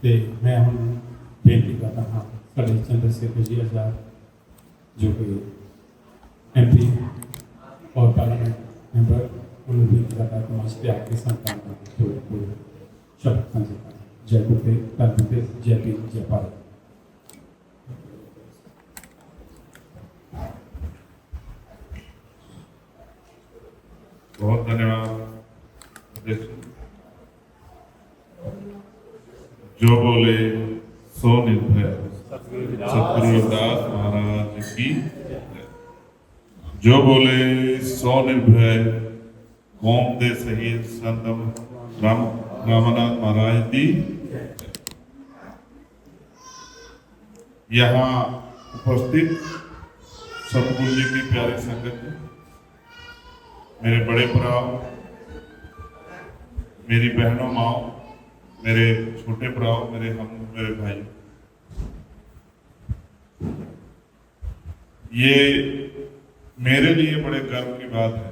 ਤੇ ਮੈਂ ਹੁਣ ਬੇਨਤੀ ਕਰਦਾ ਹਾਂ ਸਾਡੇ ਚੰਦਰ ਸ਼ੇਖਰ ਜੀ ਆਜ਼ਾਦ ਜੋ ਕਿ MP और पार्लियामेंट मेंबर उन्हें भी करता है मंच पे आके संतान का तो शब्द साझा करें। जय गुरुदेव, धन गुरुदेव, जय भीम, जय भारत। बहुत धन्यवाद अध्यक्ष। जो बोले सो निर्भय सतगुरु रविदास महाराज की जय। जो बोले सो निर्भय कौम दे शहीद संत रामनाथ महाराज की जय। यहाँ उपस्थित सतगुरु जी की प्यारी संगत, मेरे बड़े भराओ, मेरी बहनों माओ, मेरे छोटे भराओ, मेरे भाई, ये मेरे लिए बड़े गर्व की बात है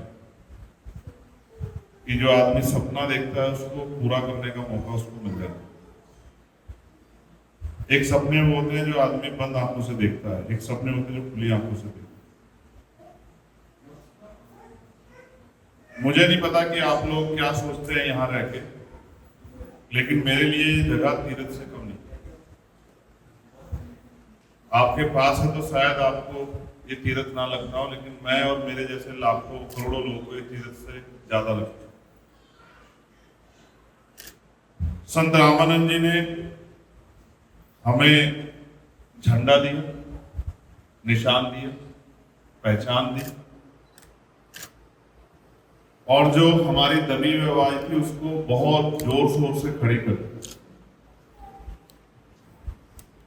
कि जो आदमी सपना देखता है उसको पूरा करने का मौका उसको मिल जाता है। एक सपने वो होते हैं जो आदमी बंद आंखों से देखता है, एक सपने होते हैं जो खुली आंखों से देखता है। मुझे नहीं पता कि आप लोग क्या सोचते हैं यहाँ रह के, लेकिन मेरे लिए ये जगह तीर्थ से कम नहीं। आपके पास है तो शायद आपको ये तीर्थ ना लगता हो, लेकिन मैं और मेरे जैसे लाखों करोड़ों लोगों को ये तीर्थ से ज्यादा लगता है। संत रामानंद जी ने हमें झंडा दिया, निशान दिया, पहचान दी, और जो हमारी दबी हुई आवाज थी उसको बहुत जोर शोर से खड़ी कर दी।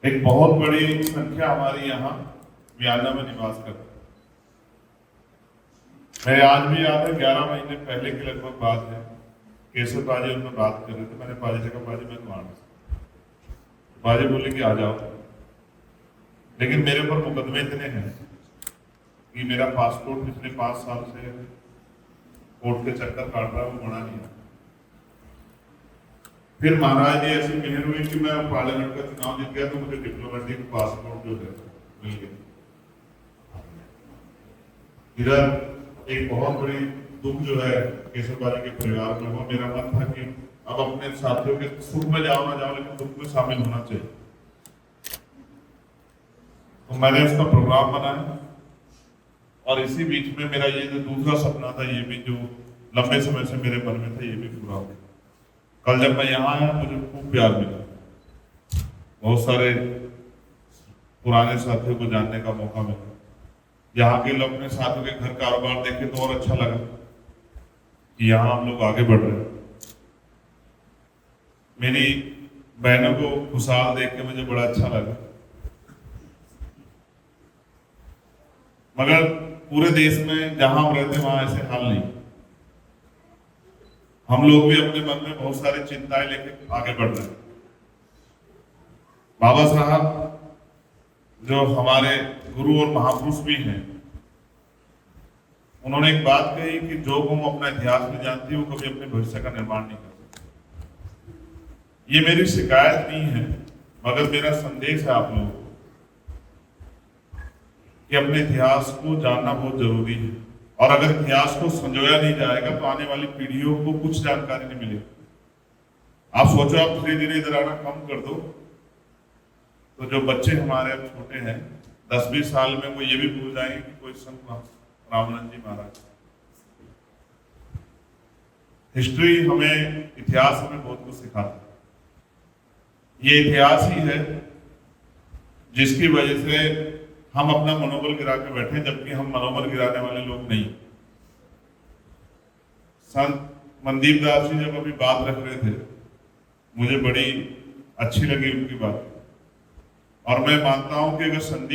एक बहुत बड़ी संख्या हमारी यहाँ म्याना में निवास करती है। मैं आज भी याद है, 11 महीने पहले की लगभग बात है, केशव बाजी उनमें बात कर रहे थे। मैंने बाजी से कहा, बाजी मैं तो आना, बाजी बोले कि आ जाओ, लेकिन मेरे ऊपर मुकदमे इतने हैं कि मेरा पासपोर्ट पिछले 5 साल से कोर्ट के चक्कर काट रहा है, वो बना नहीं है। फिर महाराज जी ऐसी मेहर हुई कि मैं पार्लियामेंट का चुनाव जीत गया, तो मुझे डिप्लोमेटिक पासपोर्ट जो है मिल गया। इधर एक बहुत बड़ी दुख जो है केशव बाजी के परिवार में, वो मेरा मन था कि अब अपने साथियों के सुख में जाओ ना जाओ, लेकिन दुख में शामिल होना चाहिए। तो मैंने उसका प्रोग्राम बनाया, और इसी बीच में मेरा ये जो दूसरा सपना था, ये भी जो लंबे समय से मेरे मन में था, ये भी पूरा हो गया। कल जब मैं यहाँ आया, मुझे खूब प्यार मिला, बहुत सारे पुराने साथियों को जानने का मौका मिला। यहाँ के लोग अपने साथियों के घर कारोबार देखे तो और अच्छा लगा कि यहाँ हम लोग आगे बढ़ रहे हैं। मेरी बहनों को खुशहाल देख के मुझे बड़ा अच्छा लगा। मगर पूरे देश में जहां हम रहते वहां ऐसे हाल नहीं। हम लोग भी अपने मन में बहुत सारी चिंताएं लेके आगे बढ़ रहे हैं। बाबा साहब जो हमारे गुरु और महापुरुष भी हैं, उन्होंने एक बात कही कि जो हम अपना इतिहास में जानते हैं वो कभी अपने भविष्य का निर्माण नहीं कर सकते। ये मेरी शिकायत नहीं है, मगर मेरा संदेश है आप लोगों को कि अपने इतिहास को जानना बहुत जरूरी है। और अगर इतिहास को संजोया नहीं जाएगा तो आने वाली पीढ़ियों को कुछ जानकारी नहीं मिलेगी। आप सोचो, आप धीरे धीरे इधर आना कम कर दो तो जो बच्चे हमारे अब छोटे हैं, 10-20 साल में वो ये भी भूल जाएंगे कि कोई संत रामानंद जी महाराज। हिस्ट्री हमें, इतिहास हमें बहुत कुछ सिखाता है। ये इतिहास ही है जिसकी वजह से हम अपना मनोबल गिरा के बैठे, जबकि हम मनोबल गिराने वाले लोग नहीं। संत मनदीप दास जी जब अभी बात रख रहे थे, मुझे बड़ी अच्छी लगी उनकी बात, और मैं मानता हूं कि अगर संत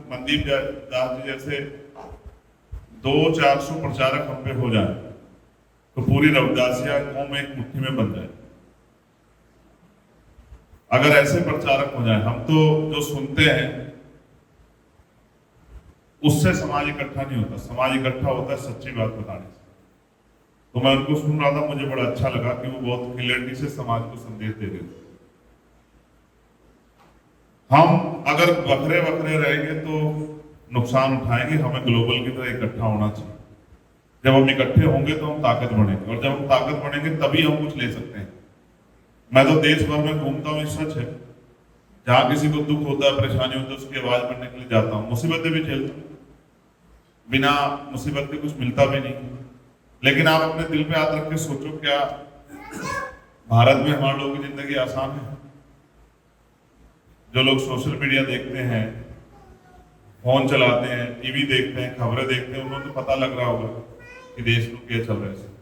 मनदीप दास जी जैसे 200-400 प्रचारक हम पे हो जाए तो पूरी रविदासिया कौम एक मुट्ठी में बन जाए। अगर ऐसे प्रचारक हो जाए, हम तो जो सुनते हैं उससे समाज इकट्ठा नहीं होता, समाज इकट्ठा होता है सच्ची बात बताने से। तो मैं उनको सुन रहा था, मुझे बड़ा अच्छा लगा कि वो बहुत क्लियरिटी से समाज को संदेश दे रहे थे। हम अगर बखरे बखरे रहेंगे तो नुकसान उठाएंगे। हमें ग्लोबल की तरह इकट्ठा होना चाहिए। जब हम इकट्ठे होंगे तो हम ताकत बढ़ेंगे, और जब हम ताकत बढ़ेंगे तभी हम कुछ ले सकते हैं। मैं तो देश भर में घूमता हूँ, ये सच है। जहां किसी को दुख होता है, परेशानी होती है, उसकी आवाज बनने के लिए जाता हूँ। मुसीबतें भी झेलता हूँ, बिना मुसीबत के कुछ मिलता भी नहीं। लेकिन आप अपने दिल पे हाथ रख के सोचो, क्या भारत में हमारे लोगों की जिंदगी आसान है? जो लोग सोशल मीडिया देखते हैं, फोन चलाते हैं, टीवी देखते हैं, खबरें देखते हैं, उनको तो पता लग रहा होगा कि देश में क्या चल रहा है।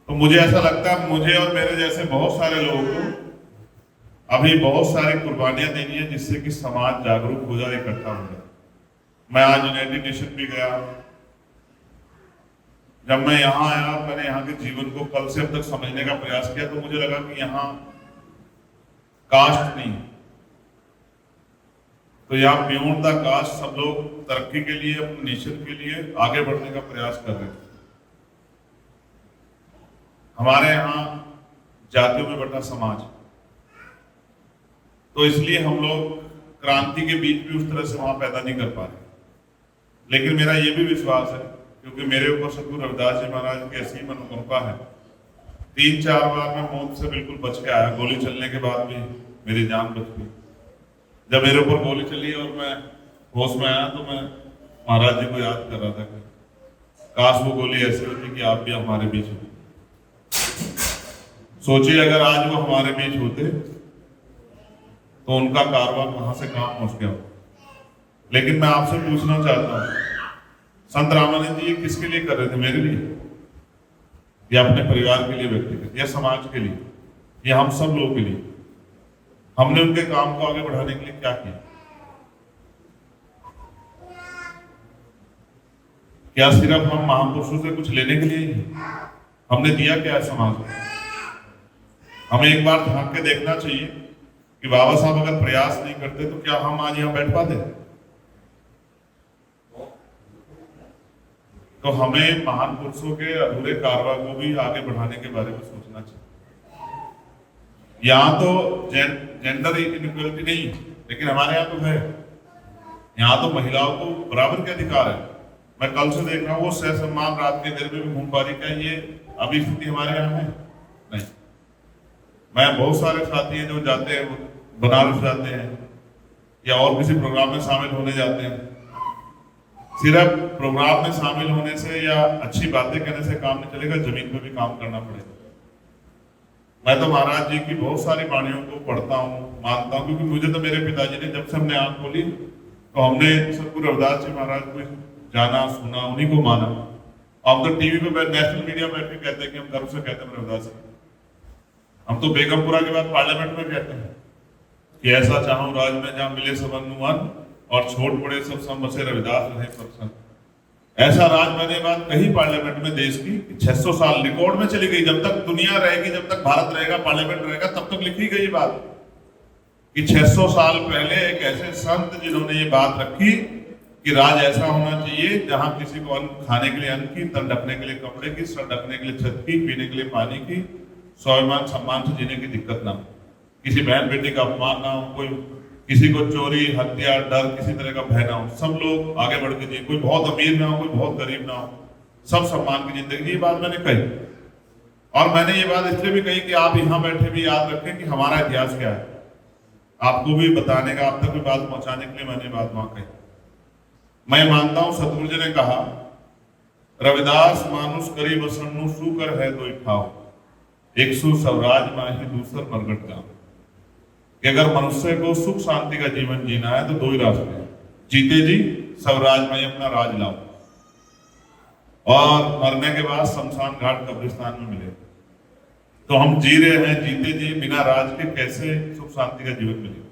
तो मुझे ऐसा लगता है, मुझे और मेरे जैसे बहुत सारे लोगों को अभी बहुत सारी कुर्बानियां देनी है, जिससे कि समाज जागरूक हो जाए, इकट्ठा हो जाए। मैं आज यूनाइटेड नेशन भी गया। जब मैं यहाँ आया, मैंने यहाँ के जीवन को कल से अब तक समझने का प्रयास किया, तो मुझे लगा कि यहाँ कास्ट नहीं, तो यहाँ बियॉन्ड द कास्ट सब लोग तरक्की के लिए, अपने नेशन के लिए आगे बढ़ने का प्रयास कर रहे थे। हमारे यहाँ जातियों में बटा समाज, तो इसलिए हम लोग क्रांति के बीच भी उस तरह से वहां पैदा नहीं कर पा रहे। लेकिन मेरा ये भी विश्वास है, क्योंकि मेरे ऊपर सतगुरु रविदास जी महाराज की ऐसी अनुकंपा है। 3-4 बार मैं मौत से बिल्कुल बच के आया। गोली चलने के बाद भी मेरी जान बच गई। जब मेरे ऊपर गोली चली और मैं होश में आया, तो मैं महाराज जी को याद कर रहा था कि काश वो गोली ऐसी होती कि आप भी हमारे बीच होते। सोचिए, अगर आज वो हमारे बीच होते तो उनका कारवां कहां से कहां पहुंच गया। लेकिन मैं आपसे पूछना चाहता हूं, संत रामानंद जी ये किसके लिए कर रहे थे? मेरे लिए, या अपने परिवार के लिए व्यक्तिगत, या समाज के लिए, या हम सब लोगों के लिए? हमने उनके काम को आगे बढ़ाने के लिए क्या किया? क्या सिर्फ हम महापुरुषों से कुछ लेने के लिए ही हमने दिया क्या है समाज में? हमें एक बार झांक के देखना चाहिए कि बाबा साहब अगर प्रयास नहीं करते तो क्या हम आज यहां बैठ पाते? तो हमें महान पुरुषों के अधूरे कारवां को भी आगे बढ़ाने के बारे में सोचना चाहिए। यहाँ तो जेंडर इनइक्वालिटी नहीं है, लेकिन हमारे यहाँ तो है। यहाँ तो महिलाओं को बराबर के अधिकार है। मैं कल से देख रहा हूँ, वो सह सम्मान रात के देर में भी घूम पा रही। क्या ये अभी स्थिति हमारे यहाँ है? नहीं। मैं बहुत सारे साथी हैं जो जाते हैं, बनारस जाते हैं या और किसी प्रोग्राम में शामिल होने जाते हैं। सिर्फ प्रोग्राम में शामिल होने से या अच्छी बातें कहने से काम नहीं चलेगा, जमीन पे भी काम करना पड़ेगा। मैं तो महाराज जी की बहुत सारी वाणियों को पढ़ता हूँ, मानता हूँ, क्योंकि मुझे तो मेरे पिताजी ने, जब से हमने आंख खोली तो हमने सतगुरु रविदास जी महाराज को जाना, सुना, उन्हीं को माना। हम तो टीवी पे नेशनल मीडिया बैठ के कहते हैं कि हम गर्व से कहते हैं रविदास जी। हम तो बेगमपुरा के बाद पार्लियामेंट में कहते हैं कि ऐसा चाहूं राज में जहां मिले सबनुवन, और छोट बड़े सब बसे रविदास रहे सब। ऐसा राज मैंने बात कही पार्लियामेंट में देश की, 600 साल रिकॉर्ड में चली गई। जब तक दुनिया रहेगी, जब तक भारत रहेगा, पार्लियामेंट रहेगा, तब तक लिखी गई बात कि 600 साल पहले एक ऐसे संत जिन्होंने ये बात रखी कि राज ऐसा होना चाहिए जहां किसी को अन्न खाने के लिए अन्न की, तन ढकने के लिए कपड़े की, सर ढकने के लिए छत की, पीने के लिए पानी की, स्वाभिमान सम्मान से जीने की दिक्कत ना हो, किसी बहन बेटी का अपमान ना हो, कोई किसी को चोरी, हत्या, डर, किसी तरह का भय ना हो, सब लोग आगे बढ़ के जिए, कोई बहुत अमीर ना हो, कोई बहुत गरीब ना हो, सब सम्मान की जिंदगी। ये बात मैंने कही, और मैंने ये बात इसलिए भी कही कि आप यहाँ बैठे भी याद रखें कि हमारा इतिहास क्या है, आपको भी बताने का, आप तक भी बात पहुंचाने के लिए मैंने बात वहां कही। मैं मानता हूं सतगुरु जी ने कहा, रविदास मानुष करी बसनु सुकर है दो ठाव, एक सु स्वराज माही दूसर मरगट गांव। कि अगर मनुष्य को सुख शांति का जीवन जीना है तो दो ही रास्ते हैं, जीते जी स्वराज में अपना राज लाओ, और मरने के बाद शमशान घाट कब्रिस्तान में मिले। तो हम जी रहे हैं, जीते जी बिना राज के कैसे सुख शांति का जीवन मिलेगा?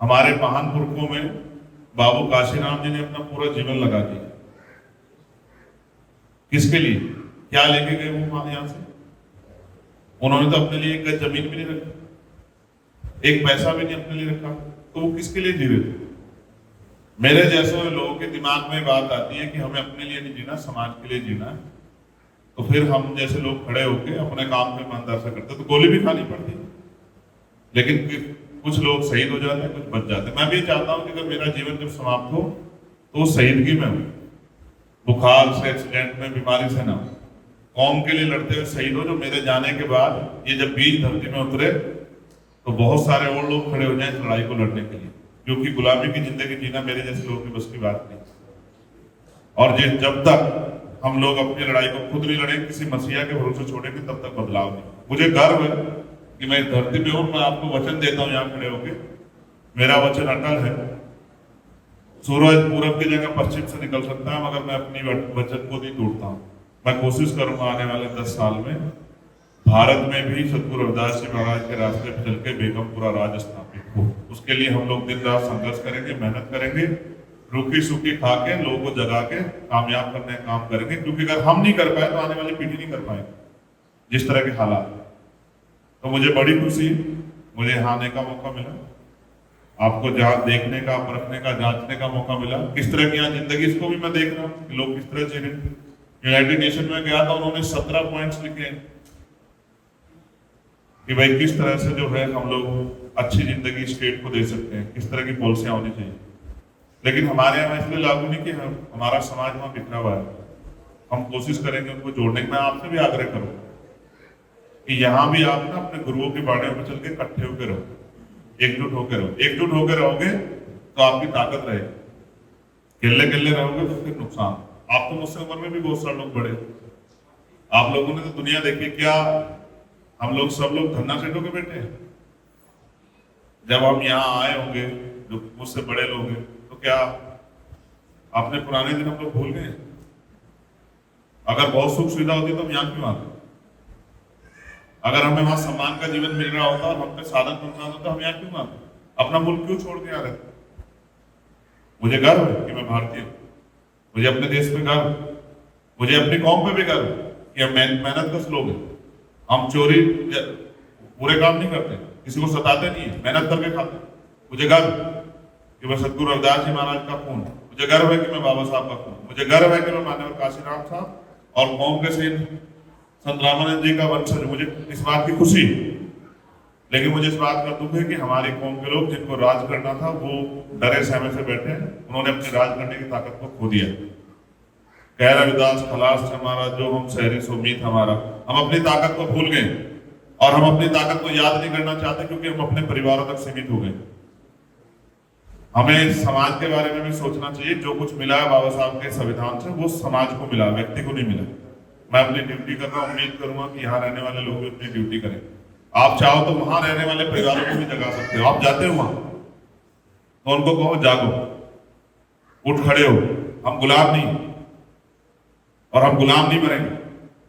हमारे महान पुरखों में बाबू काशीराम जी ने अपना पूरा जीवन लगा दिया। किसके लिए? क्या लेके गए वो यहां से? उन्होंने तो अपने लिए एक गज जमीन भी नहीं रखी, एक पैसा भी नहीं अपने लिए रखा, तो वो किसके लिए जी रहे थे? मेरे जैसे लोगों के दिमाग में बात आती है कि हमें अपने लिए नहीं जीना, समाज के लिए जीना है। तो फिर हम जैसे लोग खड़े होके अपने काम में ईमानदार से करते तो गोली भी खानी पड़ती, लेकिन कुछ लोग शहीद हो जाते हैं, कुछ बच जाते हैं। मैं भी चाहता हूं कि अगर मेरा जीवन जब समाप्त हो तो शहीदगी में हो, बुखार से, एक्सीडेंट में, बीमारी से ना हो, कौम के लिए लड़ते हुए शहीद हो, जो मेरे जाने के बाद ये जब बीज धरती में उतरे तो बहुत सारे और लोग खड़े हो जाएं इस लड़ाई को लड़ने के लिए, क्योंकि गुलामी की जिंदगी जीना मेरे जैसे लोगों की बस की बात नहीं। और जब तक हम लोग अपनी लड़ाई को खुद नहीं लड़ेंगे, किसी मसीहा के भरोसे छोड़ेंगे, तब तक बदलाव नहीं। मुझे गर्व है कि मैं इस धरती पे हूं। मैं आपको वचन देता हूं यहाँ खड़े होके, मेरा वचन अटल है। सूरज पूरब की जगह पश्चिम से निकल सकता है, मगर मैं अपनी वचन को नहीं तोड़ता हूँ। मैं कोशिश करूंगा आने वाले 10 साल में भारत में भी सतगुरु रविदास जी महाराज के रास्ते पर चल के बेगमपुरा राज स्थापित हो। उसके लिए हम लोग दिन रात संघर्ष करेंगे, मेहनत करेंगे, रूखी सूखी खा के लोगों को जगा के कामयाब करने का काम करेंगे, क्योंकि अगर हम नहीं कर पाए तो आने वाली पीढ़ी नहीं कर पाएगी जिस तरह के हालात। तो मुझे बड़ी खुशी, मुझे यहाँ आने का मौका मिला, आपको जहाँ देखने का, परखने का, जांचने का मौका मिला किस तरह की यहाँ जिंदगी, इसको भी मैं देख रहा हूँ कि लोग किस तरह जी रहे हैं। यूनाइटेड नेशन में गया था, उन्होंने 17 पॉइंट्स लिखे हैं कि भाई किस तरह से जो है हम लोग अच्छी जिंदगी स्टेट को दे सकते हैं, किस तरह की पॉलिसियां होनी चाहिए। लेकिन हमारे यहाँ इसलिए लागू नहीं कि हमारा समाज वहां बिखरा हुआ है। हम कोशिश करेंगे उनको जोड़ने की। मैं आपसे भी आग्रह करूंगा कि यहाँ भी आप ना अपने गुरुओं के बाड़े पर चल के इकट्ठे होकर रहो, एकजुट होकर रहो। एकजुट होकर रहोगे तो आपकी ताकत रहेगी। गिल्ले गिल्ले रहोगे तो फिर नुकसान। आप तो मुझसे उम्र में भी बहुत सारे लोग बड़े, आप लोगों ने तो दुनिया देखी। क्या हम लोग सब लोग धन्ना सेठों के बेटे हैं? जब हम यहाँ आए होंगे, जो मुझसे बड़े लोग हैं, तो क्या अपने पुराने दिन हम लोग भूल गए? अगर बहुत सुख सुविधा होती तो हम यहाँ क्यों आते? अगर हमें वहां सम्मान का जीवन मिल रहा होता और हम पे साधन पहुंचाना होता, हम यहाँ क्यों आते? अपना मुल्क क्यों छोड़ के आ रहे? मुझे गर्व है कि मैं भारतीय हूँ, मुझे अपने देश पे गर्व, मुझे अपनी कौम पे भी गर्व कि हम मेहनत का लोग हैं। हम चोरी पूरे काम नहीं करते, किसी को सताते नहीं है, मेहनत करके खाते। मुझे गर्व कि मैं सतगुरु रविदास जी महाराज का खून, मुझे गर्व है कि मैं बाबा साहब का खून, मुझे गर्व है कि मैं मान्यवर काशीराम साहब और कौम के शहीद संत रामानंद जी का वंशज। मुझे इस बात की खुशी, लेकिन मुझे इस बात का दुख है कि हमारी कौम के लोग जिनको राज करना था वो डरे सहमे से बैठे हैं। उन्होंने अपनी राज करने की ताकत को खो दिया। कह रविदास खलास हमारा, जो हम शहरी सो मीत हमारा। हम अपनी ताकत को भूल गए और हम अपनी ताकत को याद नहीं करना चाहते, क्योंकि हम अपने परिवारों तक सीमित हो गए। हमें समाज के बारे में भी सोचना चाहिए। जो कुछ मिला है बाबा साहब के संविधान से, वो समाज को मिला, व्यक्ति को नहीं मिला। मैं अपनी ड्यूटी कर रहा हूँ, उम्मीद करूंगा कि यहाँ रहने वाले लोग भी अपनी ड्यूटी करें। आप चाहो तो वहां रहने वाले परिवारों को भी जगा सकते हो। आप जाते हो वहां तो उनको कहो जागो, उठ खड़े हो। हम गुलाम नहीं, और हम गुलाम नहीं बनेंगे,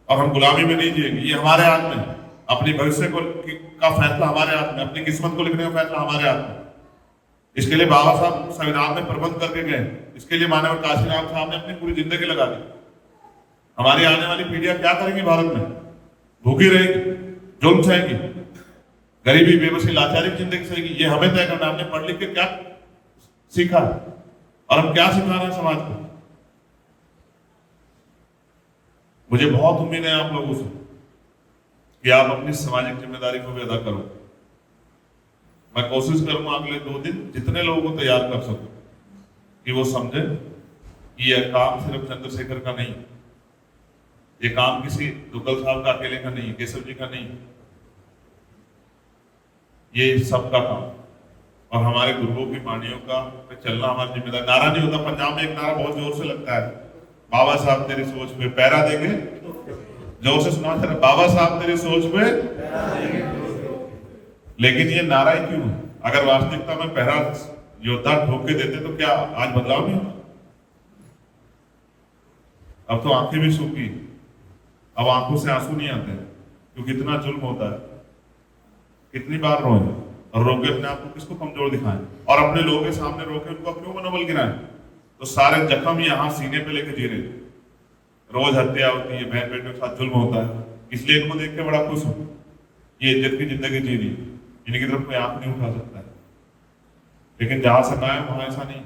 और हम गुलामी में नहीं जिएंगे। ये हमारे हाथ में, अपनी भविष्य को का फैसला हमारे हाथ में, अपनी किस्मत को लिखने का फैसला हमारे हाथ में। इसके लिए बाबा साहब संविधान में प्रबंध करके गए, इसके लिए मानव काशीराम साहब ने अपनी पूरी जिंदगी लगा दी। हमारी आने वाली पीढ़ियां क्या करेंगी भारत में? भूखी रहेगी, जुल्म सहेगी, गरीबी, बेबसी, लाचारी की जिंदगी सहेगी। ये हमें तय करना। हमने पढ़ लिख के क्या सीखा और हम क्या सिखा रहे हैं समाज को? मुझे बहुत उम्मीद है आप लोगों से कि आप अपनी सामाजिक जिम्मेदारी को भी अदा करो। मैं कोशिश करूंगा अगले 2 दिन जितने लोगों को तैयार कर सकूं कि वो समझे कि यह काम सिर्फ चंद्रशेखर का नहीं, ये काम किसी दुग्गल साहब का अकेले का नहीं, केशव जी का नहीं, ये सबका काम। और हमारे गुरुओं की वाणियों का पे चलना हमारी जिम्मेदारी। नारा नहीं होता। पंजाब में एक नारा बहुत जोर से लगता है, बाबा साहब तेरी सोच पे पैरा देंगे। जोर से सुना था, बाबा साहब तेरी सोच पे। लेकिन ये नारा ही क्यों है? अगर वास्तविकता में पहरा योद्धा ठोक के देते तो क्या आज बदलाव नहीं होता? अब तो आंखें भी सूखी, अब आंखों से आंसू नहीं आते, क्योंकि इतना जुल्म होता है। कितनी बार रोए और रोके अपने आप को किसको कमजोर दिखाएं, और अपने लोगों के सामने रोके उनको क्यों मनोबल गिराएं? तो सारे जख्म यहाँ सीने पे लेके जी रहे। रोज हत्या होती है, बहन बेटों के साथ जुल्म होता है, इसलिए इनको देख के बड़ा खुश हूं। ये इज्जत की जिंदगी जी रही, इनकी तरफ कोई आंख नहीं उठा सकता है। लेकिन जहां से मैं वहां ऐसा नहीं,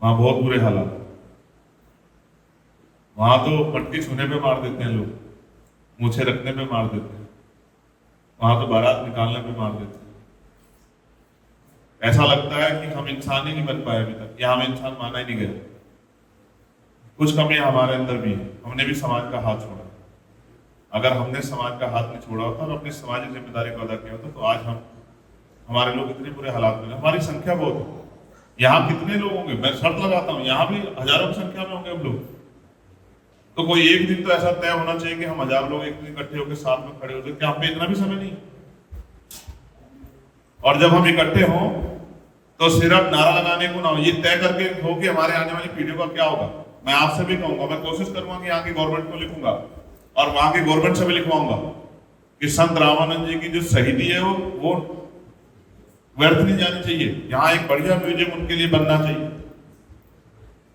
वहां बहुत बुरे हालात। वहां तो मटकी छूने पे मार देते हैं लोग, मूछे रखने पे मार देते हैं। वहां तो बारात निकालने पे मार देते। ऐसा लगता है कि हम इंसान ही नहीं बन पाए अभी तक, या हमें इंसान माना ही नहीं गया। कुछ कमियां हमारे अंदर भी है, हमने भी समाज का हाथ छोड़ा। अगर हमने समाज का हाथ नहीं छोड़ा होता और अपनी सामाजिक जिम्मेदारी को अदा किया होता तो आज हमारे लोग इतने बुरे हालात में। हमारी संख्या बहुत है, यहाँ कितने लोग होंगे मैं शर्त लगाता हूँ, यहाँ भी हजारों की संख्या में होंगे हम लोग। तो कोई एक दिन तो ऐसा तय होना चाहिए कि हम 1000 लोग एक दिन इकट्ठे होकर साथ में खड़े होते। क्या हम पे इतना भी समय नहीं? और जब हम इकट्ठे हों तो सिर्फ नारा लगाने को ना हो, ये तय करके हो कि हमारे आने वाली पीढ़ियों का क्या होगा। मैं आपसे भी कहूंगा, मैं कोशिश करूंगा कि यहाँ की गवर्नमेंट को लिखूंगा और वहां की गवर्नमेंट से भी लिखवाऊंगा कि संत रामानंद जी की जो शहीदी है वो व्यर्थ नहीं जानी चाहिए। यहाँ एक बढ़िया म्यूजियम उनके लिए बनना चाहिए,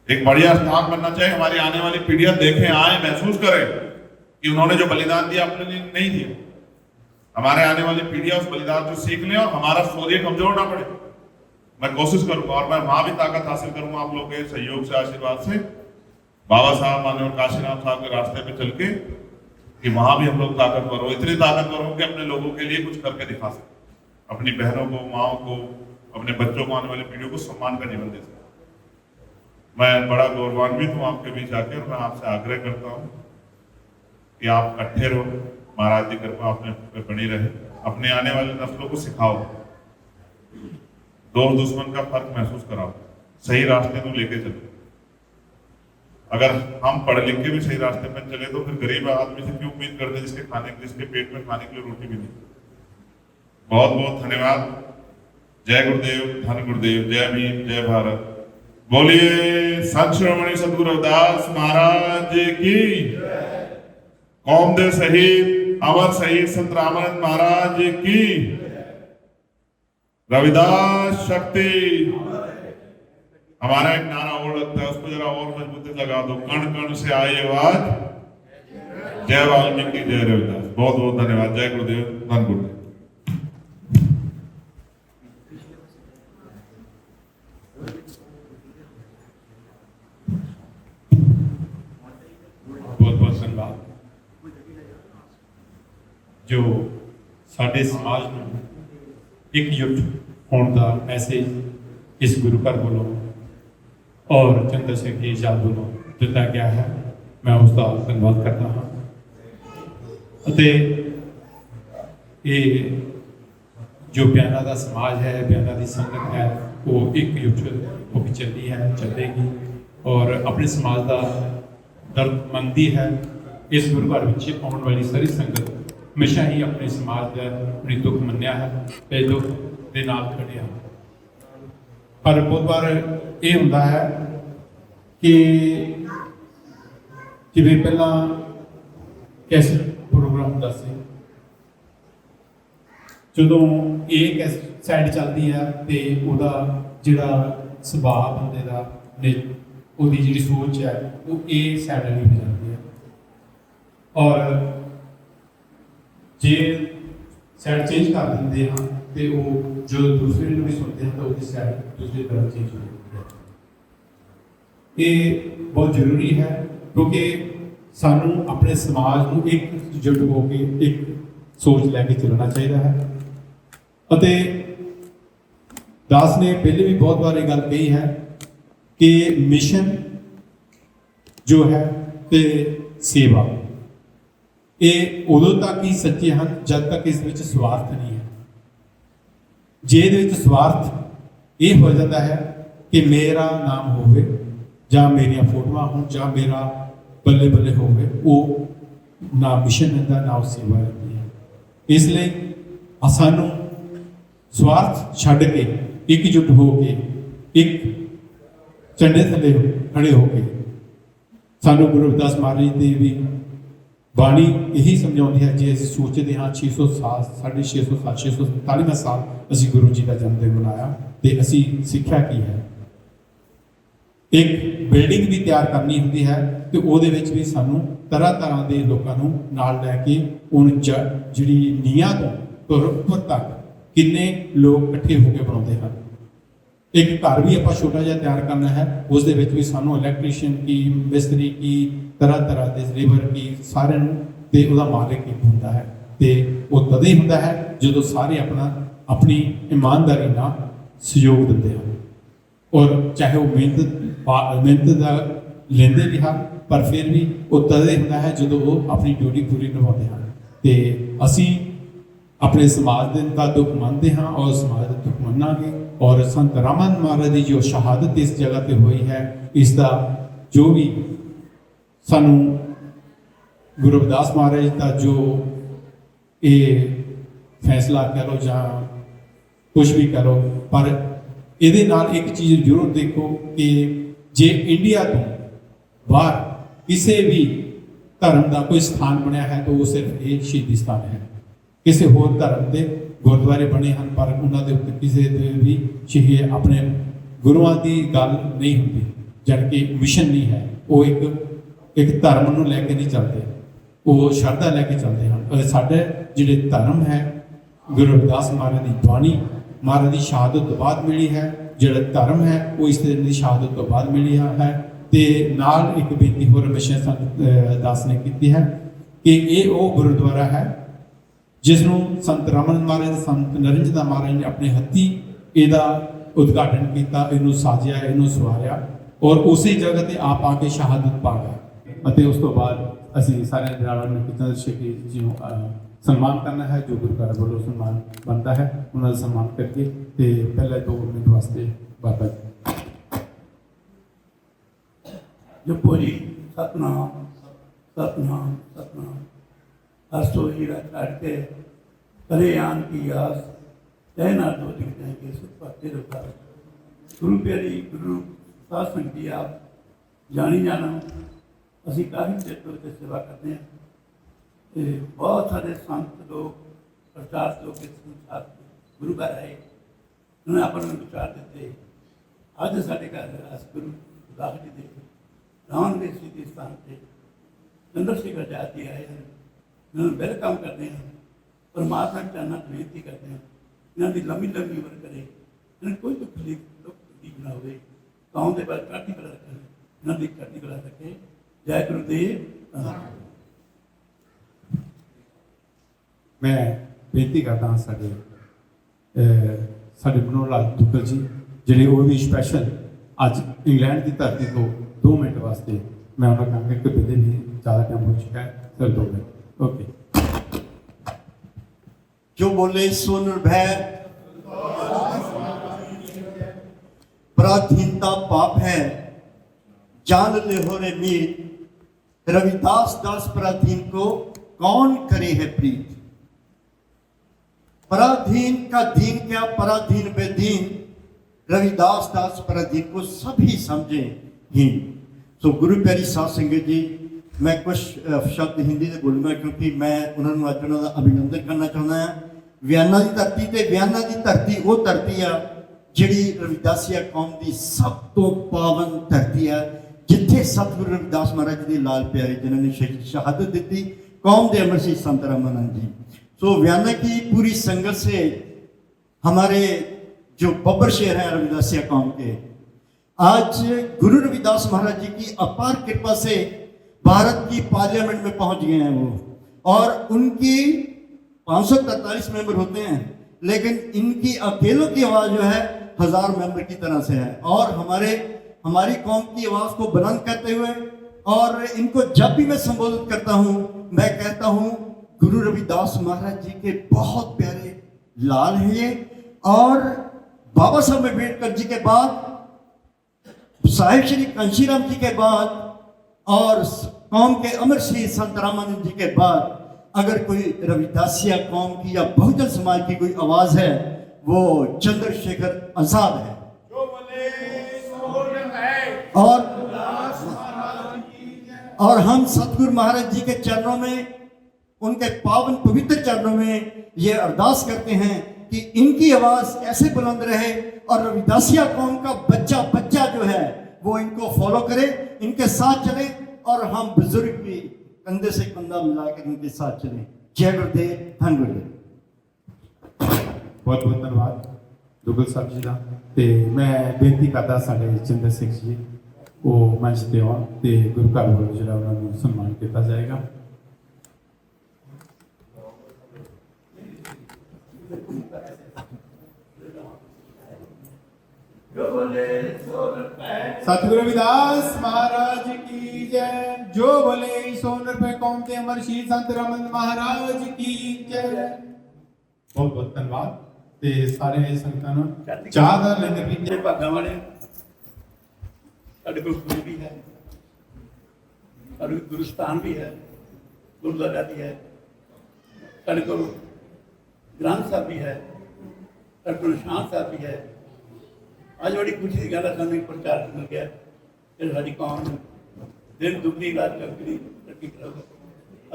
एक बढ़िया स्थान बनना चाहिए। हमारी आने वाली पीढ़ियां देखें, आए, महसूस करें कि उन्होंने जो बलिदान दिया अपने लिए नहीं दिया। हमारे आने वाली पीढ़ियां उस बलिदान से सीख लें और हमारा शौर्य कमजोर ना पड़े। मैं कोशिश करूंगा और मैं वहां भी ताकत हासिल करूंगा आप लोगों के सहयोग से, आशीर्वाद से, बाबा साहब माननीय काशीराम साहब के रास्ते पे चल के, कि वहां भी हम लोग ताकतवर हो, इतनी ताकतवर हो कि अपने लोगों के लिए कुछ करके दिखा सकें, अपनी बहनों को, माओ को, अपने बच्चों को, आने वाली पीढ़ियों को सम्मान का जीवन दे सकें। मैं बड़ा गौरवान्वित हूँ आपके बीच आकर, और मैं आपसे आग्रह करता हूँ कि आप इकट्ठे रहो, महाराज की कृपा अपने पे बनी रहे, अपने आने वाले नस्लों को सिखाओ, दोस्त दुश्मन का फर्क महसूस कराओ, सही रास्ते को लेके चलो। अगर हम पढ़ लिख के भी सही रास्ते पर चले तो फिर गरीब आदमी से क्यों उम्मीद करते जिसके पेट में खाने के लिए रोटी भी नहीं। बहुत बहुत धन्यवाद। जय गुरुदेव, धन गुरुदेव, जय भीम, जय भारत। बोलिए संत शिरोमणि सद्गुरु रविदास महाराज की, कौम दे शहीद, अमर शहीद संत रामानंद महाराज की, रविदास शक्ति। हमारा एक नारा और लगता है, उसको जरा और मजबूती लगा दो, कण कण से आई आवाज, जय वाल्मीकि, जय रविदास। बहुत बहुत धन्यवाद। जय गुरुदेव, धन गुरुदेव। बहुत बहुत धन्यवाद। जो साडे समाज ਨੂੰ एकजुट होने का मैसेज इस गुरु घर वालों और चंद्र शेखर जी आजाद वालों दिता गया है, मैं उसका धन्यवाद करता हाँ। ये जो बयाना का समाज है, बयाना की संगत है, वो एकजुट होकर चली है, चलेगी और अपने समाज का दर्दमंदी है। इस गुरु घर में आने वाली सारी संगत हमेशा ही अपने समाज का अपनी दुख मन्निया है, ते दुख के नाल खड़े हैं। पर बहुत बार ये होता है कि जिवें पहला कैसे प्रोग्राम होता सी, जो एक साइड चलती है तो वह जोड़ा सुभाव बंदे का उसकी जी सोच है वो ए साइड नहीं हो जाती है, और जे साइड चेंज कर देंगे हाँ तो वो जो दूसरे भी सुनते हैं तो उसकी साइड दूसरी तरफ चेंज हो जाती है। ये बहुत जरूरी है क्योंकि सानू अपने समाज को एकजुट होकर एक सोच लैके चलना चाहिए है। अते दास ने पहले भी बहुत बार ये गल कही है कि मिशन जो है ते सेवा ये उदों तक ही सच्चे हैं जब तक इस विच स्वार्थ नहीं है। जे इहदे विच स्वार्थ ये हो जाता है कि मेरा नाम होवे जां मेरिया फोटोआं होण जां मेरा बल्ले बल्ले होवे, वो ना मिशन रहता ना सेवा रहती है। इसलिए सानू स्वार्थ छड्ड के एकजुट होके एक झंडे थले खड़े होके सानू गुरु रविदास महाराज जी भी बाणी यही समझाती है। जे असीं सोचते हाँ 600 साल 650 साल 647वां साल असीं गुरु जी का जन्मदिन मनाया तो असीं सिक्ख्या की है। एक बिल्डिंग भी तैयार करनी होंदी है तो उहदे विच भी सानू तरह तरह के लोगों को नाल लैके उन जिहड़ी नीआं तो ऊपर तक किन्ने लोग इकट्ठे होकर बनाते हैं। एक घर भी आप छोटा जिहा तैयार करना है, उस दे विच भी सानू इलैक्ट्रीशियन की, मिस्त्री की, तरह तरह के लेबर की, सारे ते उहदा मालिक एक होंदा है। ਤੇ ਉਹ ਤਦ ਹੀ ਹੁੰਦਾ ਹੈ ਜਦੋਂ ਸਾਰੇ ਆਪਣੀ ਇਮਾਨਦਾਰੀ ਨਾਲ ਸਹਿਯੋਗ ਦਿੰਦੇ ਹਨ ਔਰ ਚਾਹੇ ਉਹ ਮਿਹਨਤ ਦਾ ਲੈਂਦੇ ਵੀ ਹਨ ਪਰ ਫਿਰ ਵੀ ਉਹ ਤਦ ਹੀ ਹੁੰਦਾ ਹੈ ਜਦੋਂ ਉਹ ਆਪਣੀ ਡਿਊਟੀ ਪੂਰੀ ਨਿਭਾਉਂਦੇ ਹਨ ਤੇ ਅਸੀਂ ਆਪਣੇ ਸਮਾਜ ਦੇ ਦਾ ਦੁੱਖ ਮੰਨਦੇ ਹਾਂ ਔਰ ਸਮਾਜ ਦਾ ਦੁੱਖ ਮੰਨਾਂਗੇ ਔਰ ਸੰਤ ਰਾਮਨ ਮਹਾਰਾਜ ਦੀ ਜੋ ਸ਼ਹਾਦਤ ਇਸ ਜਗ੍ਹਾ ਤੇ ਹੋਈ ਹੈ ਇਸ ਦਾ ਜੋ ਵੀ ਸਾਨੂੰ ਗੁਰੂ ਰਵਿਦਾਸ ਮਹਾਰਾਜ ਦਾ ਜੋ ਇਹ ਫੈਸਲਾ ਕਹ ਲਓ ਜਾਂ ਕੁਝ ਵੀ ਕਰੋ ਪਰ ਇਹਦੇ ਨਾਲ ਇੱਕ ਚੀਜ਼ ਜ਼ਰੂਰ ਦੇਖੋ ਕਿ ਜੇ ਇੰਡੀਆ ਤੋਂ ਬਾਹਰ ਕਿਸੇ ਵੀ ਧਰਮ ਦਾ ਕੋਈ ਸਥਾਨ ਬਣਿਆ ਹੈ ਤਾਂ ਉਹ ਸਿਰਫ ਇਹ ਸ਼ਹੀਦੀ ਸਥਾਨ ਹੈ ਕਿਸੇ ਹੋਰ ਧਰਮ ਦੇ ਗੁਰਦੁਆਰੇ ਬਣੇ ਹਨ ਪਰ ਉਹਨਾਂ ਦੇ ਉੱਤੇ ਕਿਸੇ ਦੇ ਵੀ ਸ਼ਹੀਦ ਆਪਣੇ ਗੁਰੂਆਂ ਦੀ ਗੱਲ ਨਹੀਂ ਹੁੰਦੀ ਜਦ ਕਿ ਮਿਸ਼ਨ ਨਹੀਂ ਹੈ ਉਹ ਇੱਕ ਧਰਮ ਨੂੰ ਲੈ ਕੇ ਨਹੀਂ ਚੱਲਦੇ ਉਹ ਸ਼ਰਧਾ ਲੈ ਕੇ ਚੱਲਦੇ ਹਨ ਸਾਡੇ ਜਿਹੜੇ ਧਰਮ ਹੈ ਗੁਰੂ ਰਵਿਦਾਸ ਮਹਾਰਾਜ ਦੀ ਬਾਣੀ ਮਹਾਰਾਜ ਦੀ ਸ਼ਹਾਦਤ ਤੋਂ ਬਾਅਦ ਮਿਲੀ ਹੈ ਜਿਹੜਾ ਧਰਮ ਹੈ ਉਹ ਇਸ ਤਰ੍ਹਾਂ ਦੀ ਸ਼ਹਾਦਤ ਤੋਂ ਬਾਅਦ ਮਿਲੀ ਹੈ ਤੇ ਨਾਲ ਇੱਕ ਬੇਨਤੀ ਹੋਰ ਹਮੇਸ਼ਾ ਸੰਤ ਦਾਸ ਨੇ ਕੀਤੀ ਹੈ ਕਿ ਇਹ ਉਹ ਗੁਰਦੁਆਰਾ ਹੈ ਜਿਸ ਨੂੰ ਸੰਤ ਰਾਮਨ ਮਹਾਰਾਜ ਸੰਤ ਨਰਿੰਦਰ ਮਹਾਰਾਜ ਨੇ ਆਪਣੇ ਹੱਥੀਂ ਇਹਦਾ ਉਦਘਾਟਨ ਕੀਤਾ ਇਹਨੂੰ ਸਾਜਿਆ ਇਹਨੂੰ ਸਵਾਰਿਆ ਔਰ ਉਸੇ ਜਗ੍ਹਾ ਤੇ ਆਪ ਆ ਕੇ ਸ਼ਹਾਦਤ ਪਾ ਗਏ ਅਤੇ ਉਸ ਤੋਂ ਬਾਅਦ ਅਸੀਂ ਸਾਰੇ ਜਨਾਬ ਨੂੰ ਕਿਤਾਬ ਸ਼ੇਖੀ ਜੀ ਨੂੰ ਸਨਮਾਨ ਕਰਨਾ ਹੈ ਜੋ ਗੁਰੂ ਘਰ ਵੱਲੋਂ ਸਨਮਾਨ ਬਣਦਾ ਹੈ ਉਹਨਾਂ ਦਾ ਸਨਮਾਨ ਕਰਕੇ ਤੇ ਪਹਿਲੇ 2 ਮਿੰਟ ਵਾਸਤੇ ਬਾਬਾ ਜਪੋ ਜੀ ਸਤਨਾਮ ਸਤਨਾਮ ਸਤਨਾਮ ਹਸਤੋ ਹੀਰਾ ਛੱਡ ਕੇ ਕਰੇ ਆਨ ਕੀ ਆਸ ਤੈਨਾ ਦੋ ਦਿਖਦੇ ਕਿ ਸੁਪਾਤੇ ਰੁਕਾ ਗੁਰੂ ਪਿਆਰੀ ਗੁਰੂ ਸਾਧ ਸੰਗਤ ਜੀ ਆਪ ਜਾਣੀ ਜਾਣਾ ਅਸੀਂ ਕਾਫੀ ਚਿਰ ਤੋਂ ਇੱਥੇ ਸੇਵਾ ਕਰਦੇ ਹਾਂ ਤੇ ਬਹੁਤ ਸਾਰੇ ਸੰਤ ਲੋਕ ਪ੍ਰਚਾਰਕ ਲੋਕ ਇਸ ਸੰਸਾਰ ਗੁਰੂ ਘਰ ਆਏ ਉਹਨਾਂ ਨੇ ਆਪਾਂ ਨੂੰ ਵਿਚਾਰ ਦਿੱਤੇ ਅੱਜ ਸਾਡੇ ਘਰ ਅਸ ਗੁਰੂ ਦਾਸ ਜੀ ਦੇ ਰਾਮ ਦੇ ਸਿੱਧੀ ਸਥਾਨ ਤੇ ਚੰਦਰ ਸ਼ੇਖਰ ਆਜ਼ਾਦੀ ਆਏ ਹਨ ਇਹਨਾਂ ਨੂੰ ਵੈਲਕਮ ਕਰਦੇ ਹਾਂ ਪਰਮਾਤਮਾ ਚਰਨਾਂ 'ਚ ਬੇਨਤੀ ਕਰਦੇ ਹਾਂ ਇਹਨਾਂ ਦੀ ਲੰਮੀ ਲੰਮੀ ਉਮਰ ਕਰੇ ਇਹਨਾਂ ਨੂੰ ਕੋਈ ਤਕਲੀਫ ਨਾ ਹੋਵੇ ਕੌਮ ਦੇ ਬਾਰੇ ਚੜ੍ਹਦੀ ਕਲਾ ਰੱਖੇ ਇਹਨਾਂ ਦੀ ਚੜ੍ਹਦੀ ਕਲਾ ਰੱਖੇ ਜੈ ਗੁਰੂਦੇਵ ਮੈਂ ਬੇਨਤੀ ਕਰਦਾ ਹਾਂ ਸਾਡੇ ਮਨੋਹਰ ਲਾਲ ਦੁੱਗਲ ਜੀ ਜਿਹੜੇ ਉਹ ਵੀ ਸਪੈਸ਼ਲ ਅੱਜ ਇੰਗਲੈਂਡ ਦੀ ਧਰਤੀ ਤੋਂ 2 ਮਿੰਟ ਵਾਸਤੇ ਮੈਂ ਉਹਨਾਂ ਕਹਾਂਗਾ ਕਿ ਬਿਦੇ ਨਹੀਂ ਜ਼ਿਆਦਾ ਟਾਈਮ ਹੋ ਚੁੱਕਾ ਹੈ ਸਰ 2 ਮਿੰਟ ਓਕੇ जो बोले सो निर्भय पराधीनता पाप है जान ले हो रे मीत रविदास दास पराधीन को कौन करे है प्रीत पराधीन का दीन क्या पराधीन बेदीन रविदास दास पराधीन को सभी समझे हीन सो गुरु प्यारी साध संगत जी मैं कुछ शब्द हिंदी से बोलूँगा क्योंकि मैं उन्होंने अज उन्होंने अभिनंदन करना चाहता हाँ वियाना की धरती ते वियाना की धरती वो धरती आ जिहड़ी रविदासिया कौम की सब तो पावन धरती है जिथे सतगुरु रविदास महाराज जी लाल प्यारे जिन्होंने शहादत दी कौम के अमर श्री संत रामानंद जी सो वियाना की पूरी संगत से हमारे जो बब्बर शेर हैं रविदासिया कौम के आज गुरु रविदास महाराज जी की अपार कृपा से भारत की पार्लियामेंट में पहुंच गए हैं वो और उनकी 543 मेंबर होते हैं लेकिन इनकी अकेलों की आवाज़ जो है 1000 मेंबर की तरह से है और हमारी कौम की आवाज़ को बुलंद करते हुए और इनको जब भी मैं संबोधित करता हूँ मैं कहता हूँ गुरु रविदास महाराज जी के बहुत प्यारे लाल हैं ये और बाबा साहब अम्बेडकर जी के बाद साहिब श्री कांशीराम जी के बाद और कौम के अमर श्री संत रामानंद जी के बाद अगर कोई रविदासिया कौम की या बहुजन समाज की कोई आवाज है वो चंद्रशेखर आजाद है और हम सतगुरु महाराज जी के चरणों में उनके पावन पवित्र चरणों में ये अरदास करते हैं कि इनकी आवाज ऐसे बुलंद रहे और रविदासिया कौम का बच्चा बच्चा जो है वो इनको फॉलो करे इनके साथ चले और हम बुजुर्ग भी कंधे से कंधा मिलाकर इनके साथ चले जय गुरुदेव धन गुरुदेव बहुत बहुत धन्यवाद दुग्गल साहब जी का ਤੇ ਮੈਂ ਬੇਨਤੀ ਕਰਦਾ ਸਾਡੇ ਚੰਦਰ ਸਿੰਘ ਜੀ ਉਹ ਮੰਚ ਤੇ ਆਉਣ ਤੇ ਗੁਰੂ ਘਰ ਵੱਲੋਂ ਜਿਹੜਾ ਉਹਨਾਂ ਨੂੰ ਸਨਮਾਨ ਕੀਤਾ ਜਾਏਗਾ सतगुरु रविदास महाराज की जय। जो बोले सो नर कौम के अमर श्री संत रामचंद्र महाराज की जय। बहुत बहुत धन्यवाद ते सारे संगतां नूं चाह दा लंगर भी ਜਿਹੜੇ ਭਾਗਾਂ ਵਾਲੇ ਸਾਡੇ ਕੋਲ ਗੁਰੂ ਵੀ ਹੈ, ਸਾਡੇ ਕੋਲ ਗੁਰਸਥਾਨ ਵੀ ਹੈ, ਗੁਰਦੁਆਰਾ ਵੀ ਹੈ, ਸਾਡੇ ਕੋਲ ਗ੍ਰੰਥ ਸਾਹਿਬ ਵੀ ਹੈ, ਸਾਡੇ ਕੋਲ ਨਿਸ਼ਾਨ ਸਾਹਿਬ ਵੀ ਹੈ। ਅੱਜ ਬੜੀ ਖੁਸ਼ੀ ਦੀ ਗੱਲ ਹੈ, ਸਾਨੂੰ ਇੱਕ ਪ੍ਰਚਾਰ ਮਿਲ ਗਿਆ ਕਿ ਸਾਡੀ ਕੌਮ ਨੂੰ ਦਿਨ ਦੁਗਣੀ ਰਾਤ ਚੌਗੁਣੀ ਤਰੱਕੀ ਕਰਾਊਗਾ।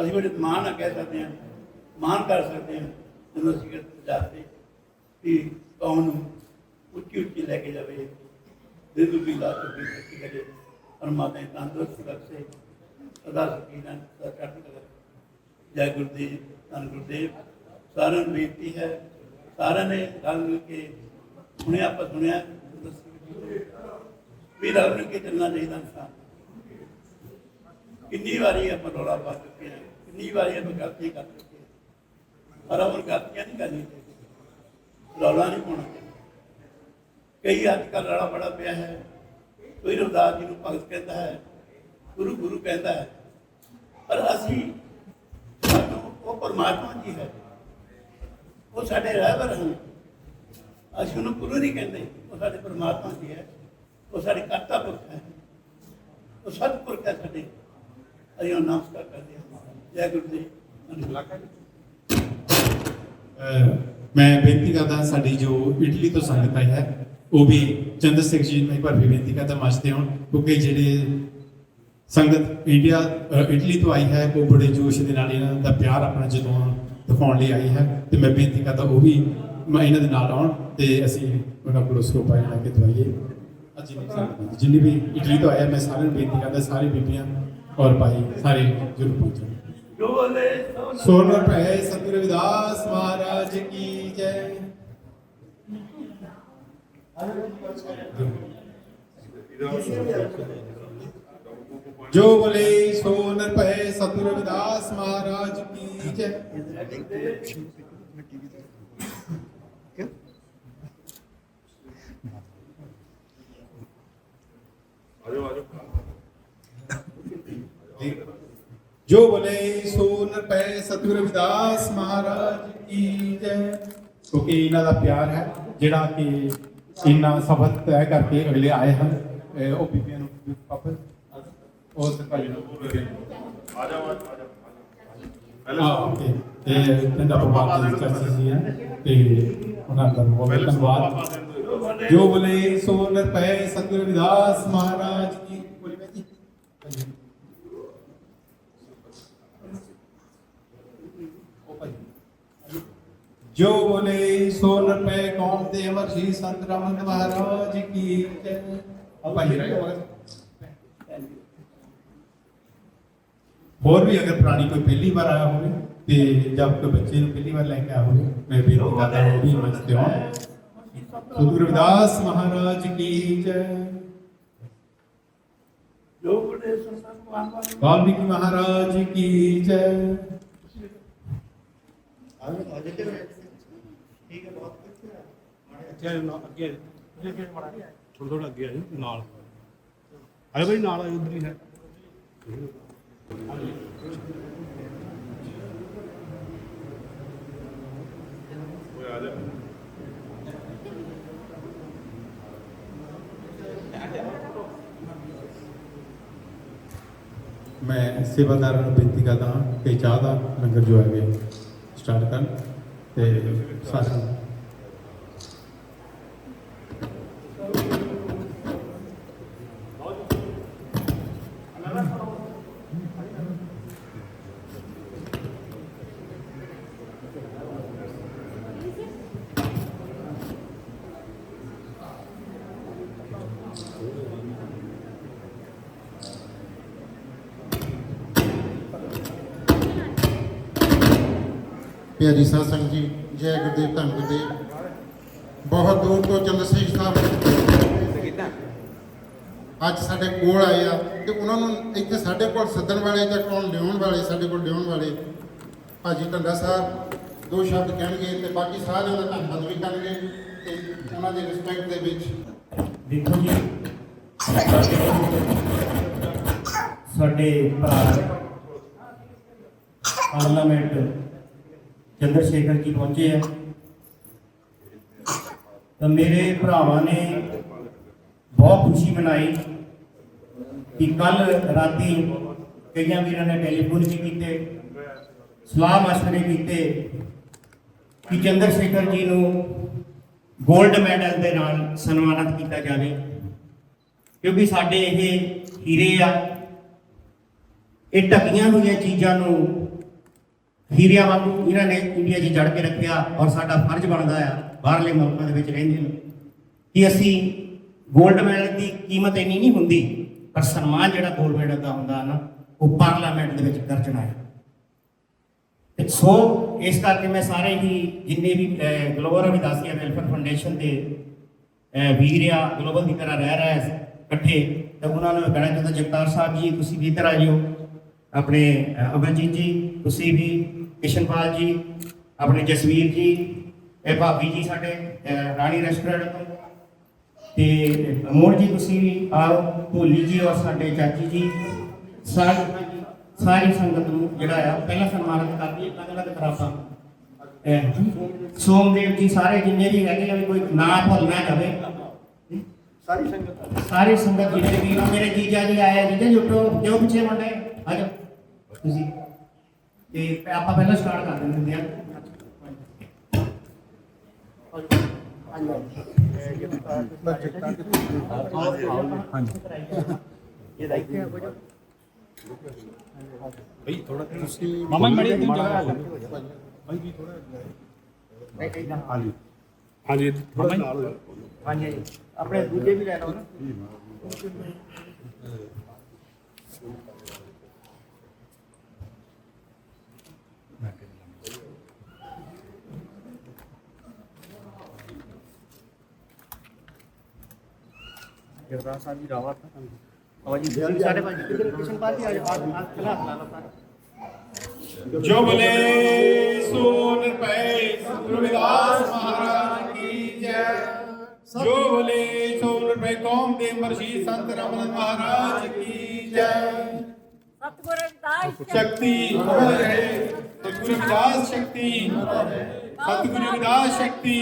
ਅਸੀਂ ਬੜੇ ਮਾਣ ਨਾਲ ਕਹਿ ਸਕਦੇ ਹਾਂ, ਮਾਣ ਕਰ ਸਕਦੇ ਹਾਂ ਜਦੋਂ ਅਸੀਂ ਪ੍ਰਚਾਰ ਤੇ ਕਿ ਕੌਮ ਨੂੰ ਉੱਚੀ ਉੱਚੀ ਲੈ ਕੇ ਜਾਵੇ, ਦਿਨ ਦੁਗਣੀ ਰਾਤ ਚੌਗੁਣੀ ਤਰੱਕੀ ਕਰੇ। ਪਰਮਾਤਮਾ ਨੇ ਤੰਦਰੁਸਤ ਬਖਸ਼ੇ, ਸਦਾ ਸੁਖੀ ਰਹਿਣ, ਸਦਾ ਚੜ੍ਹਦੀ ਕਲਾ। ਜੈ ਗੁਰਦੇਵ, ਧੰਨ ਗੁਰਦੇਵ। ਸਾਰਿਆਂ ਨੂੰ ਬੇਨਤੀ ਹੈ, ਸਾਰਿਆਂ ਨੇ ਰਲ ਮਿਲ ਕੇ ਸੁਣਿਆ, ਆਪਾਂ ਸੁਣਿਆ ਵੀ ਰਲ ਮਿਲ ਕੇ ਚੱਲਣਾ ਚਾਹੀਦਾ ਇਨਸਾਨ। ਕਿੰਨੀ ਵਾਰੀ ਆਪਾਂ ਰੌਲਾ ਪਾ ਚੁੱਕੇ ਹਾਂ, ਕਿੰਨੀ ਵਾਰੀ ਆਪਾਂ ਗਲਤੀਆਂ ਕਰ ਚੁੱਕੇ ਹਾਂ, ਪਰ ਆਪਾਂ ਗਲਤੀਆਂ ਨਹੀਂ ਕਰਨੀਆਂ ਚਾਹੀਦੀਆਂ, ਰੌਲਾ ਨਹੀਂ ਪਾਉਣਾ ਚਾਹੀਦਾ। ਕਈ ਅੱਜ ਕੱਲ੍ਹ ਰੌਲਾ ਬੜਾ ਪਿਆ ਹੈ, ਕੋਈ ਰਵਿਦਾਸ ਜੀ ਨੂੰ ਭਗਤ ਕਹਿੰਦਾ ਹੈ, ਗੁਰੂ ਗੁਰੂ ਕਹਿੰਦਾ ਹੈ, ਪਰ ਅਸੀਂ ਸਾਨੂੰ ਉਹ ਪਰਮਾਤਮਾ ਜੀ ਹੈ, ਉਹ ਸਾਡੇ ਰਹਿਬਰ ਹਨ। ਅਸੀਂ ਉਹਨੂੰ ਗੁਰੂ ਨਹੀਂ ਕਹਿੰਦੇ, ਉਹ ਸਾਡੇ ਪਰਮਾਤਮਾ ਜੀ ਹੈ, ਉਹ ਸਾਡੇ ਕਰਤਾ ਪੁਰਖ ਹੈ, ਉਹ ਸਤਿਪੁਰਖ ਹੈ ਸਾਡੇ। ਅਸੀਂ ਉਹ ਨਮਸਕਾਰ ਕਰਦੇ ਹਾਂ। ਜੈ ਗੁਰਦੇਵ। मैं बेनती करता साड़ी जो इटली तो संगत आई है वो भी चंद्र सिंह जी में एक बार भी बेनती करता मचते हो, क्योंकि जेडे संगत इंडिया इटली तो आई है वो बड़े जोश के नाल इन्हां दा प्यार अपना जो दिखाने लिए आई है, तो मैं बेनती करता वो भी मैं इन्हां दे नाल आउण ते असीं उन्हां कोलों स्कोपाई ला के दवाइए। जिन्नी भी इटली तो आया मैं सारे बेनती करता सारी बीबियां और भाई सारे जरूर पहुंचो। सोनर पे सतगुरु रविदास महाराज की जय। जो बोले सोनर पे सतगुरु रविदास महाराज की जय। जो बोले सोनर पे सतगुरु रविदास महाराज की जय। क्योंकि इन्हां दा प्यार है जिहड़ा कि इन्ना सफर तय करके अगले आए हैं, वो बीबियां नूं वापस और सरकारी आ जाओ ओके ते पिंड प्रभात दी चर्चा जी है ते उन्हां दा बहुत धन्यवाद। जो बोले सोनर पे सतगुरु रविदास महाराज की जो बोले सोनर पे कौम दे अमर श्री संत रामचंद्र महाराज की जय। अब भाई और भी अगर प्राणी कोई पहली बार आया हो ते जब कोई बच्चे ने पहली बार लेके आया हो, मैं बेनती करता हूँ भी मंचते हो। सतगुरु रविदास महाराज की जय। वाल्मीकि महाराज की जय। थोड़ा अगे आए नाल आए भाई नाल आए उधर ही है। मैं सेवादार बेनती करता हाँ कि चाह का लंगर जो है स्टार्ट कर सारे प्यारी साध संगत जी, जय गुरुदेव धन गुरुदेव। बहुत दूर तो चंद्र सिंह साहब ਅੱਜ ਸਾਡੇ ਕੋਲ ਆਏ ਆ ਤੇ ਉਹਨਾਂ ਨੂੰ ਇੱਥੇ ਸਾਡੇ ਕੋਲ ਸੱਦਣ ਵਾਲੇ ਜਾਂ ਕੋਲ ਲਿਆਉਣ ਵਾਲੇ ਸਾਡੇ ਕੋਲ ਲਿਆਉਣ ਵਾਲੇ ਭਾਜੀ ਢੰਡਾ ਸਾਹਿਬ ਦੋ ਸ਼ਬਦ ਕਹਿਣਗੇ ਤੇ ਬਾਕੀ ਸਾਰਿਆਂ ਦਾ ਧੰਨਵਾਦ ਵੀ ਕਰਨਗੇ ਤੇ ਉਹਨਾਂ ਦੀ ਰਿਸਪੈਕਟ ਦੇ ਵਿੱਚ। ਦੇਖੋ ਜੀ ਸਾਡੇ ਭਰਾ ਪਾਰਲੀਮੈਂਟ ਚੰਦਰ ਸ਼ੇਖਰ ਜੀ ਪਹੁੰਚੇ ਹੈ ਤਾਂ ਮੇਰੇ ਭਰਾਵਾਂ ਨੇ ਬਹੁਤ ਖੁਸ਼ੀ ਮਨਾਈ ਕਿ ਕੱਲ ਰਾਤੀ ਕਈਆਂ ਵੀਰਾਂ ਨੇ ਟੈਲੀਫੋਨ ਵੀ ਕੀਤੇ, ਸਲਾਹ ਮਸ਼ਵਰੇ ਕੀਤੇ ਕਿ ਚੰਦਰ ਸ਼ੇਖਰ ਜੀ ਨੂੰ 골ਡ ਮੈਡਲ ਦੇ ਨਾਲ ਸਨਮਾਨਿਤ ਕੀਤਾ ਜਾਵੇ, ਕਿਉਂਕਿ ਸਾਡੇ ਇਹ ਹੀਰੇ ਆ, ਇਹ ਢੱਕੀਆਂ ਹੋਈਆਂ ਚੀਜ਼ਾਂ ਨੂੰ ਹੀਰਿਆਂ ਵਾਂਗੂ ਇਹਨਾਂ ਨੇ ਇੰਡੀਆ 'ਚ ਜੜ ਕੇ ਰੱਖਿਆ ਔਰ ਸਾਡਾ ਫਰਜ਼ ਬਣਦਾ ਆ ਬਾਹਰਲੇ ਮੁਲਕਾਂ ਦੇ ਵਿੱਚ ਰਹਿੰਦੇ ਨੇ ਕਿ ਅਸੀਂ 골ਡ ਮੈਡਲ ਦੀ ਕੀਮਤ ਇੰਨੀ ਨਹੀਂ ਹੁੰਦੀ, ਪਰ ਸਨਮਾਨ ਜਿਹੜਾ 골ਡ ਮੈਡਲ ਦਾ ਹੁੰਦਾ ਨਾ ਉਹ ਪਾਰਲੀਮੈਂਟ ਦੇ ਵਿੱਚ ਗਰਜਣਾ ਹੈ। ਤੇ ਸੋ ਇਸ ਕਰਕੇ ਮੈਂ ਸਾਰੇ ਹੀ ਜਿੰਨੇ ਵੀ ਗਲੋਬਲ ਰਵਿਦਾਸੀਆ ਵੈਲਫੇਅਰ ਫਾਊਂਡੇਸ਼ਨ ਦੇ ਵੀਰ ਆ, ਗਲੋਬਲ ਦੀ ਤਰ੍ਹਾਂ ਰਹਿ ਰਹੇ ਇਕੱਠੇ, ਤਾਂ ਉਹਨਾਂ ਨੂੰ ਕਹਿਣਾ ਚਾਹੁੰਦਾ ਜਗਤਾਰ ਸਾਹਿਬ ਜੀ ਤੁਸੀਂ ਵੀ ਇੱਧਰ ਆ ਜਿਓ, ਆਪਣੇ ਅਮਰਜੀਤ ਜੀ ਤੁਸੀਂ ਵੀ, ਕਿਸ਼ਨਪਾਲ ਜੀ, ਆਪਣੇ ਜਸਵੀਰ ਜੀ, ਇਹ ਭਾਬੀ ਜੀ ਸਾਡੇ ਰਾਣੀ ਰੈਸਟੋਰੈਂਟ ਤੋਂ, ਤੇ ਅਮੋਰ ਜੀ ਤੁਸੀਂ ਵੀ ਆਓ, ਭੋਲੀ ਜੀ ਔਰ ਸਾਡੇ ਚਾਚੀ ਜੀ, ਸਾਰੀ ਸੰਗਤ ਨੂੰ ਜਿਹੜਾ ਆ ਪਹਿਲਾ ਸਨਮਾਨਿਤ ਕਰਦੀ ਹੈ। ਅਲੱਗ ਅਲੱਗ ਖਰਾਬਾਂ ਸੋਮਦੇਵ ਜੀ ਸਾਰੇ ਜਿੰਨੇ ਵੀ ਹੈਗੇ ਆ, ਕੋਈ ਨਾਂ ਭੁੱਲਣਾ ਜਾਵੇ, ਸਾਰੀ ਸੰਗਤ ਜਿਹੜੇ ਵੀ ਮੇਰੇ ਜੀਜਾ ਜੀ ਆਏ, ਜੀਜਾ ਜੀ ਉੱਠੋ, ਕਿਉਂ ਪਿੱਛੇ ਮੁੰਡੇ ਆ ਜਾਓ ਤੁਸੀਂ, ਤੇ ਆਪਾਂ ਪਹਿਲਾਂ ਸਟਾਰਟ ਕਰ ਦਿੰਦੇ ਹਾਂ। ਮਾਮਾ ਮੜੀ ਜਗ੍ਹਾ ਆ ਜਾ ਹਾਂਜੀ ਹਾਂਜੀ ਥੋੜਾ ਨਾਲ ਹੋ ਹਾਂਜੀ ਆਪਣੇ ਦੂਜੇ ਵੀ ਲੈ ਲਓ ਨਾ। ਜਗਤਾਰ ਸਾਹਿਬ ਜੀ ਰਾਵਤ ਆਵਾਜ਼ ਜੀ ਸਾਡੇ ਭਾਜੀ ਕਿਸ਼ਨ ਪਾਰਟੀ ਆ ਜਾਓ, ਖਿਲਾ ਲਾ ਸਾਰੇ। जो बोले सो निरभय सतगुरु रविदास महाराज की जय, जो बोले सो निरभय कौम दे मर्शी संत रमन महाराज की जय। सतगुरु रविदास शक्ति अमर रहे, सतगुरु रविदास शक्ति, सतगुरु रविदास शक्ति।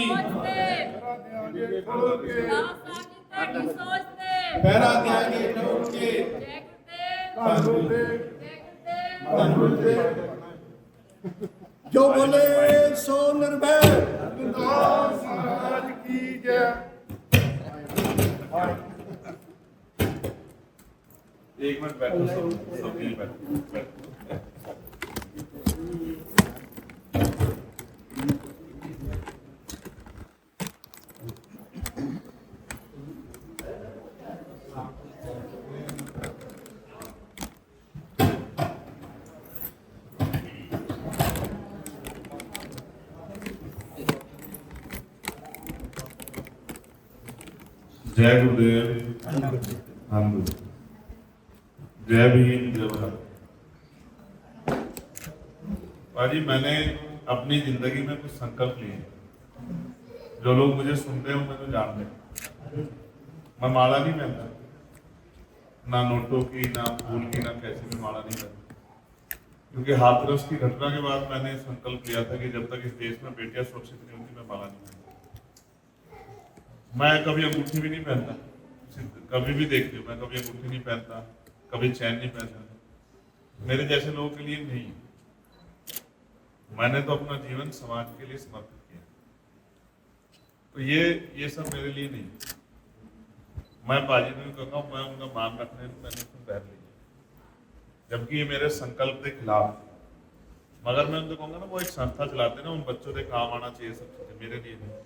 पैरा त्यागे ठोक के जो बोले सो निर्भय रविदास महाराज की जय। एक मिनट बैठो, सब मिल बैठो। जय गुरुदेव, जय भीम, जय भारत। भाजी मैंने अपनी जिंदगी में कुछ संकल्प लिए, जो लोग मुझे सुनते हैं मुझे जानते हैं। मैं माला नहीं पहनता, ना नोटों की, ना फूल की, ना कैसे भी माला नहीं पहनता, क्योंकि हाथरस की घटना के बाद मैंने संकल्प लिया था कि जब तक इस देश में बेटियां सुरक्षित नहीं होती मैं माला नहीं पहनता। मैं कभी अंगूठी भी नहीं पहनता, कभी भी देखते हो मैं कभी अंगूठी नहीं पहनता, कभी चैन नहीं पहनता। मेरे जैसे लोगों के लिए नहीं, मैंने तो अपना जीवन समाज के लिए समर्पित किया, तो ये सब मेरे लिए नहीं। मैं बाजी नहीं कहूँगा, मैं उनका मान रखने मैंने उसमें बहर लिया, जबकि ये मेरे संकल्प के खिलाफ। मगर मैं उनको कहूँगा ना, वो एक संस्था चलाते ना, उन बच्चों के काम आना चाहिए सब चीजें, मेरे लिए नहीं।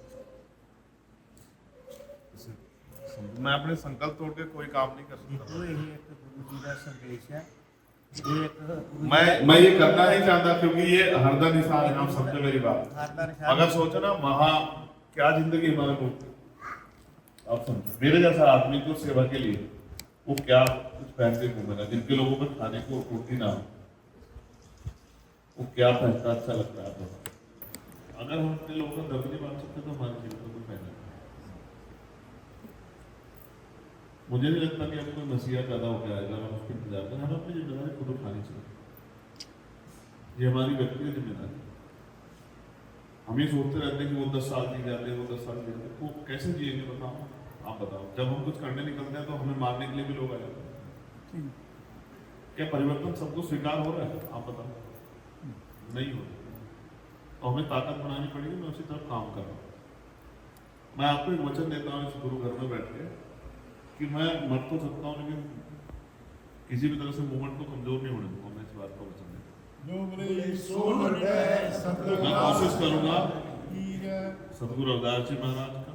मैं अपने संकल्प तोड़ के कोई काम नहीं कर सकता। मैं ये करना नहीं चाहता, क्योंकि ये हरदा निशान है, आप समझो मेरी बात। अगर सोचो ना वहाँ क्या जिंदगी हमारे लोग, आप समझो मेरे जैसा आदमी को सेवा के लिए वो क्या कुछ पहन के घूमेगा, जिनके लोगों को खाने को रोटी ना हो, वो क्या पहनता अच्छा लगता है आपको। अगर हम अपने लोगों को धर्म नहीं मान सकते तो हमारे जीवन में कोई पहना मुझे नहीं लगता कि अब कोई मसीहा पैदा होकर आएगा हम उसको इंतजार करें। हमें अपनी जिम्मेदारी खुद उठानी चाहिए, ये हमारी व्यक्तिगत जिम्मेदारी। हम ये सोचते रहते हैं कि वो 10 साल जी जाते हैं, वो 10 साल जी जाते हैं, वो कैसे जिएंगे बताओ, आप बताओ। जब हम कुछ करने निकलते हैं तो हमें मारने के लिए भी लोग आ जाते हैं। क्या परिवर्तन सबको स्वीकार हो रहा है, आप बताओ? नहीं हो रहा। तो हमें ताकत बनानी पड़ेगी, मैं उसी तरफ काम कर रहा हूँ। मैं आपको एक वचन देता हूँ इस गुरु घर में बैठ के कि मैं मर तो सकता हूँ लेकिन किसी भी तरह से मूवमेंट को कमजोर नहीं होने दूंगा। मैं इस बात का वचन देता हूँ। मैं कोशिश करूंगा सतगुरु रविदास जी महाराज का,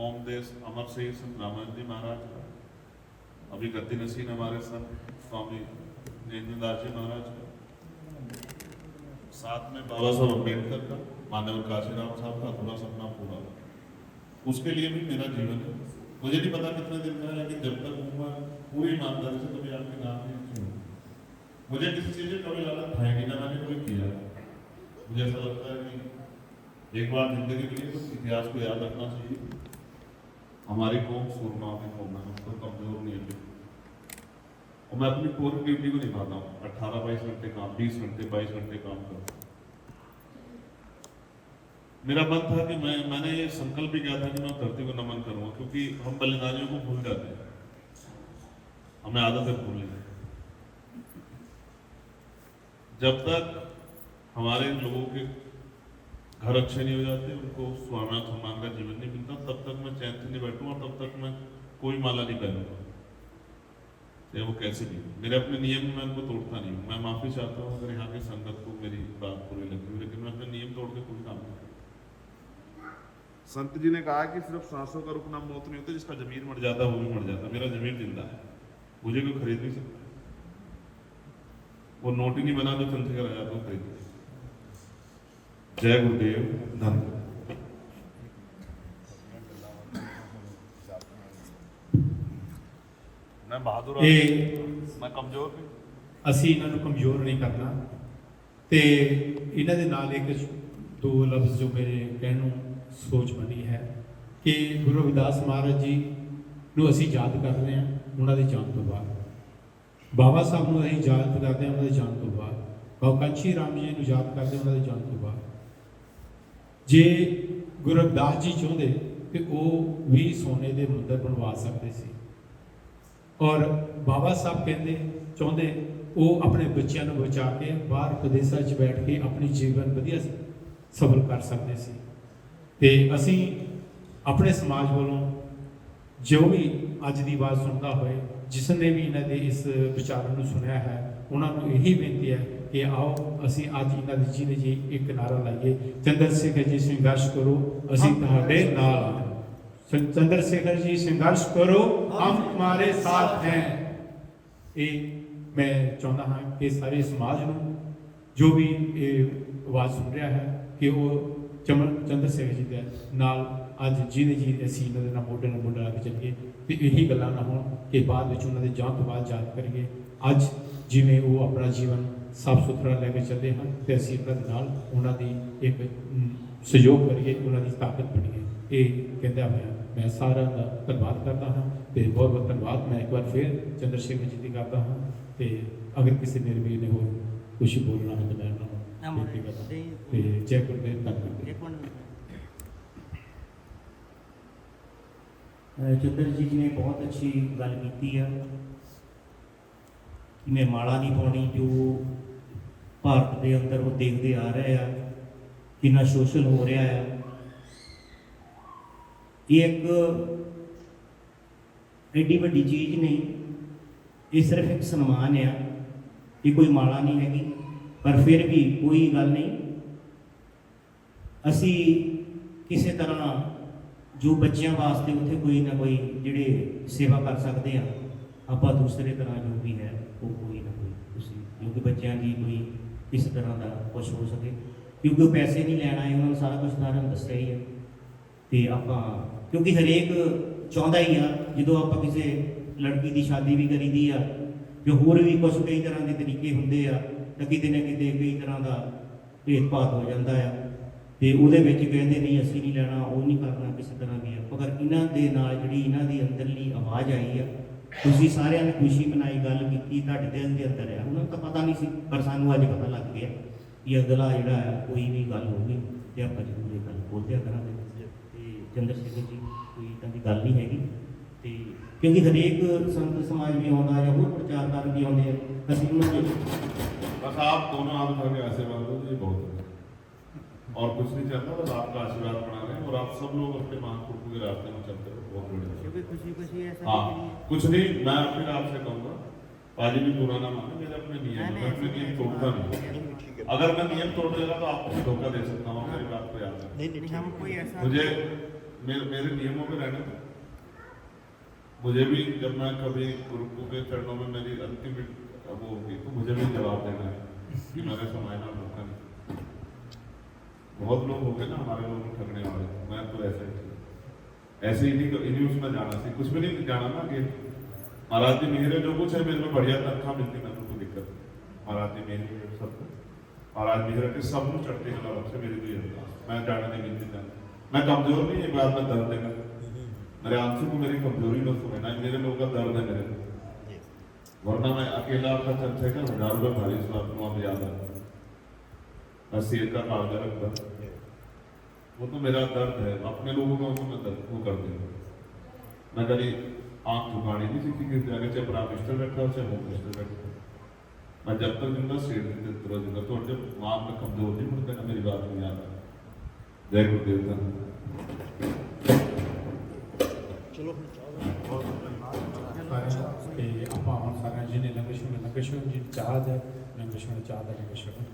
ओम देश अमर सिंह संत रामायण जी महाराज का, अभी गद्दी नसीन हमारे संत स्वामी नरेंद्र दास जी महाराज का, साथ में बाबा साहब अम्बेडकर का, मानव काशीराम साहब का अधूरा सपना पूरा, उसके लिए भी मेरा जीवन है। मुझे नहीं पता कितने दिन का है, लेकिन जब तक मैं पूरी ईमानदारी से कभी आपके नाम नहीं सुनूं, मुझे किसी चीज़ से कभी लालच है कि ना मैंने कभी किया। मुझे ऐसा लगता है कि एक बार जिंदगी के लिए तो इतिहास को याद रखना चाहिए। हमारी कौम सूरमा की कौम है, हम तो कमजोर नहीं है और मैं अपनी पूरी ड्यूटी को निभाता हूँ। 18-22 घंटे काम, 20 घंटे 22 घंटे काम करता हूँ। मेरा मन था कि मैंने ये संकल्प भी किया था कि मैं धरती को नमन करूंगा, क्योंकि हम बलिदानियों को भूल जाते हैं, हमें आदत है भूलने की। जब तक हमारे लोगों के घर अच्छे नहीं हो जाते, उनको स्वाभिमान सम्मान का जीवन नहीं मिलता, तब तक मैं चैन से नहीं बैठूंगा, तब तक मैं कोई माला नहीं पहनूंगा, चाहे वो कैसे भी। मेरे अपने नियम में मैं उनको तोड़ता नहीं हूँ। मैं माफी चाहता हूँ अगर यहाँ की संगत को मेरी बात बुरी लगी हुई, लेकिन मैं अपने नियम तोड़ के कोई काम नहीं करता। संत जी ने कहा कि सिर्फ सांसों का रुकना मौत नहीं होती, जिसका जमीर मर जाता है वो भी मर जाता है। मेरा जमीर जिंदा है, मुझे कोई खरीद नहीं सकता। वो नोट ही नहीं बना जो चंद्रशेखर आजाद को खरीद। जय गुरुदेव, धन्यवाद। मैं बहादुर मैं कमजोर नहीं, ਅਸੀਂ ਇਹਨਾਂ ਨੂੰ ਕਮਜ਼ੋਰ ਨਹੀਂ ਕਰਨਾ ਤੇ ਇਹਨਾਂ ਦੇ ਨਾਲ ਇੱਕ ਦੋ ਲਫ਼ਜ਼ ਜੋ ਮੇਰੇ ਕਹਿਣ ਨੂੰ ਸੋਚ ਬਣੀ ਹੈ ਕਿ ਗੁਰੂ ਰਵਿਦਾਸ ਮਹਾਰਾਜ ਜੀ ਨੂੰ ਅਸੀਂ ਯਾਦ ਕਰ ਰਹੇ ਹਾਂ ਉਹਨਾਂ ਦੀ ਜਾਨ ਤੋਂ ਬਾਅਦ, ਬਾਬਾ ਸਾਹਿਬ ਨੂੰ ਅਸੀਂ ਯਾਦ ਕਰਦੇ ਹਾਂ ਉਹਨਾਂ ਦੀ ਜਾਨ ਤੋਂ ਬਾਅਦ, ਬਾਬਾ ਕਾਂਚੀ ਰਾਮ ਜੀ ਨੂੰ ਯਾਦ ਕਰਦੇ ਉਹਨਾਂ ਦੀ ਜਾਨ ਤੋਂ ਬਾਅਦ। ਜੇ ਗੁਰੂ ਰਵਿਦਾਸ ਜੀ ਚਾਹੁੰਦੇ ਕਿ ਉਹ ਵੀ ਸੋਨੇ ਦੇ ਮੰਦਰ ਬਣਵਾ ਸਕਦੇ ਸੀ, ਔਰ ਬਾਬਾ ਸਾਹਿਬ ਕਹਿੰਦੇ ਚਾਹੁੰਦੇ ਉਹ ਆਪਣੇ ਬੱਚਿਆਂ ਨੂੰ ਬਚਾ ਕੇ ਬਾਹਰ ਪ੍ਰਦੇਸ਼ਾਂ 'ਚ ਬੈਠ ਕੇ ਆਪਣੀ ਜੀਵਨ ਵਧੀਆ ਸਫਲ ਕਰ ਸਕਦੇ ਸੀ। ਤੇ ਅਸੀਂ ਆਪਣੇ ਸਮਾਜ ਵੱਲੋਂ ਜੋ ਵੀ ਅੱਜ ਦੀ ਆਵਾਜ਼ ਸੁਣਦਾ ਹੋਏ, ਜਿਸ ਨੇ ਵੀ ਇਹਨਾਂ ਦੇ ਇਸ ਵਿਚਾਰਾਂ ਨੂੰ ਸੁਣਿਆ ਹੈ, ਉਹਨਾਂ ਨੂੰ ਇਹੀ ਬੇਨਤੀ ਹੈ ਕਿ ਆਓ ਅਸੀਂ ਅੱਜ ਇਹਨਾਂ ਦੀ ਜਿਹਨੇ ਜੀ ਇੱਕ ਨਾਰਾ ਲਾਈਏ, ਚੰਦਰ ਸ਼ੇਖਰ ਜੀ ਸੰਘਰਸ਼ ਕਰੋ, ਅਸੀਂ ਤੁਹਾਡੇ ਨਾਲ ਹਾਂ। चंद्रशेखर जी संघर्ष करो, हम तुम्हारे साथ हैं। ये मैं चाहता हाँ कि सारे समाज में जो भी आवाज़ सुन रहा है कि वो चंद्रशेखर जी के नाल अज जिन्हें जी असी इन्होंने ना मोढे ना मोढा ला के चलिए, तो यही गल्लां ना हो कि बाद में उन्होंने जान तो बाद याद करिए अज जिमें वो अपना जीवन साफ सुथरा लैके चलते हैं, तो असी उन्होंने दी एक सहयोग करिए, उन्होंने ताकत बनीए। ये कहता हुआ मैं सारा का धन्यवाद करता हाँ, तो बहुत बहुत धन्यवाद मैं एक बार फिर चंद्रशेखर जी की करता हाँ। तो अगर किसी मेरे वीर ने हो कुछ बोलना है तो मैं बेनती करता तो जय गुरुदेव, धन्यवाद। चंद्र जी ने बहुत अच्छी गल की है कि मैं माड़ा नहीं पानी, जो भारत के अंदर वो देखते आ रहे हैं कितना शोषण हो रहा है। ये एक एडी वड्डी चीज़ नहीं, ये सिर्फ एक सन्मान है, ये कोई माड़ा नहीं हैगी, पर फिर भी कोई गल नहीं। असी किसी तरह जो बच्चों वास्ते उत्थे कोई ना कोई जिहड़े सेवा कर सकते हैं, आप दूसरे तरह जो भी है वो कोई ना कोई तुसीं क्योंकि बच्चों की कोई किस तरह का कुछ हो सके, क्योंकि वो पैसे नहीं लैना है, उन्होंने सारा कुछ सारा दस्सिया ही है। तो आप क्योंकि हरेक चाहता ही आ जो आप किसी लड़की की शादी भी करी दी आ, जो होर भी कुछ कई तरह के तरीके होंगे आ, तो किते ना किते कई तरह का भेदभाव हो जाता है। ਤੇ ਉਹਦੇ ਵਿੱਚ ਕਹਿੰਦੇ ਨਹੀਂ ਅਸੀਂ ਨਹੀਂ ਲੈਣਾ, ਉਹ ਨਹੀਂ ਕਰਨਾ, ਕਿਸੇ ਤਰ੍ਹਾਂ ਵੀ ਆ। ਮਗਰ ਇਹਨਾਂ ਦੇ ਨਾਲ ਜਿਹੜੀ ਇਹਨਾਂ ਦੀ ਅੰਦਰਲੀ ਆਵਾਜ਼ ਆਈ ਆ, ਤੁਸੀਂ ਸਾਰਿਆਂ ਨੇ ਖੁਸ਼ੀ ਮਨਾਈ, ਗੱਲ ਕੀਤੀ, ਤੁਹਾਡੇ ਦਿਲ ਦੇ ਅੰਦਰ ਆ। ਉਹਨਾਂ ਨੂੰ ਤਾਂ ਪਤਾ ਨਹੀਂ ਸੀ, ਪਰ ਸਾਨੂੰ ਅੱਜ ਪਤਾ ਲੱਗ ਗਿਆ ਕਿ ਅਗਲਾ ਜਿਹੜਾ ਆ ਕੋਈ ਵੀ ਗੱਲ ਹੋਊਗੀ ਤੇ ਆਪਾਂ ਜ਼ਰੂਰ ਇਹ ਗੱਲ ਬੋਲਿਆ ਕਰਾਂਗੇ। ਤੇ ਚੰਦਰ ਸ਼ੇਖਰ ਜੀ ਕੋਈ ਇੱਦਾਂ ਦੀ ਗੱਲ ਨਹੀਂ ਹੈਗੀ, ਤੇ ਕਿਉਂਕਿ ਹਰੇਕ ਸੰਤ ਸਮਾਜ ਵੀ ਆਉਂਦਾ ਜਾਂ ਹੋਰ ਪ੍ਰਚਾਰਕਾਰ ਵੀ ਆਉਂਦੇ ਆ, ਅਸੀਂ ਉਹਨਾਂ ਦੇ बस आप दोनों हाथ उठा के आशीर्वाद दो, ये बहुत है और कुछ नहीं चाहता, बस आपका आशीर्वाद बना रहे और आप सब लोग अपने महापुरुषों के रास्ते में चलते रहो, बहुत बढ़िया। खुशी खुशी ऐसा हाँ कुछ नहीं, मैं फिर आपसे कहूँगा पाजी भी बुरा ना माने, मेरे अपने नियम है, मैं अपने नियम तोड़ता नहीं। अगर मैं नियम तोड़ देगा तो आपको धोखा दे सकता हूँ, मेरी बात को याद रखें। हम कोई ऐसा मुझे मेरे नियमों में रहना था। मुझे भी जब मैं कभी गुरु के चरणों में मेरी अंतिम वो होगी तो मुझे भी जवाब देना है कि मैंने समाजना धोखा नहीं। बहुत लोग हो गए ना हमारे लोग ठगने वाले, मैं तो ऐसे ही इन्हीं उसमें जाना सी, कुछ भी नहीं जाना ना कि महाराज जी मेरे जो कुछ है मेरे में बढ़िया तनख्वाह मिलती, मैं तो कोई दिक्कत नहीं। महाराज जी मेरे सब महाराज मेरे के सब लोग चढ़ते हैं अलग से, मेरी तो ये मैं जाना नहीं मिलती जाना, मैं कमजोर नहीं, एक बात में दर्द देगा मेरे आंसू को, मेरी कमजोरी में समझना, मेरे लोगों का दर्द है मेरे, वरना मैं अकेला आपका चर्चा कर 1000 रुपये भारी सुनाता हूँ, आप याद है मैं शेर का कागजा रखता, वो तो मेरा दर्द है, अपने लोगों का मैं दर्द वो कर दूँगा। मैं कभी आँख झुकानी नहीं सीखी किसी आगे, चाहे प्राइम मिनिस्टर बैठा हो चाहे होम मिनिस्टर बैठा, मैं जब तक जिंदा शेर देते तरह जिंदा, तो जब वहाँ में कमजोर नहीं पड़ता ना, मेरी बात नहीं याद है। जय गुरुदेव का। ਤੇ ਆਪਾਂ ਹੁਣ ਸਾਰਿਆਂ ਜਿਹਨੇ ਲੰਗਰ ਛਕਣਾ, ਲੰਗਰ ਛਕਣ ਦੀ ਚਾਹ ਹੈ, ਲੰਗਰ ਛਕਣ ਚਾਹ ਦਾ ਲੰਗਰ ਛਕਣ।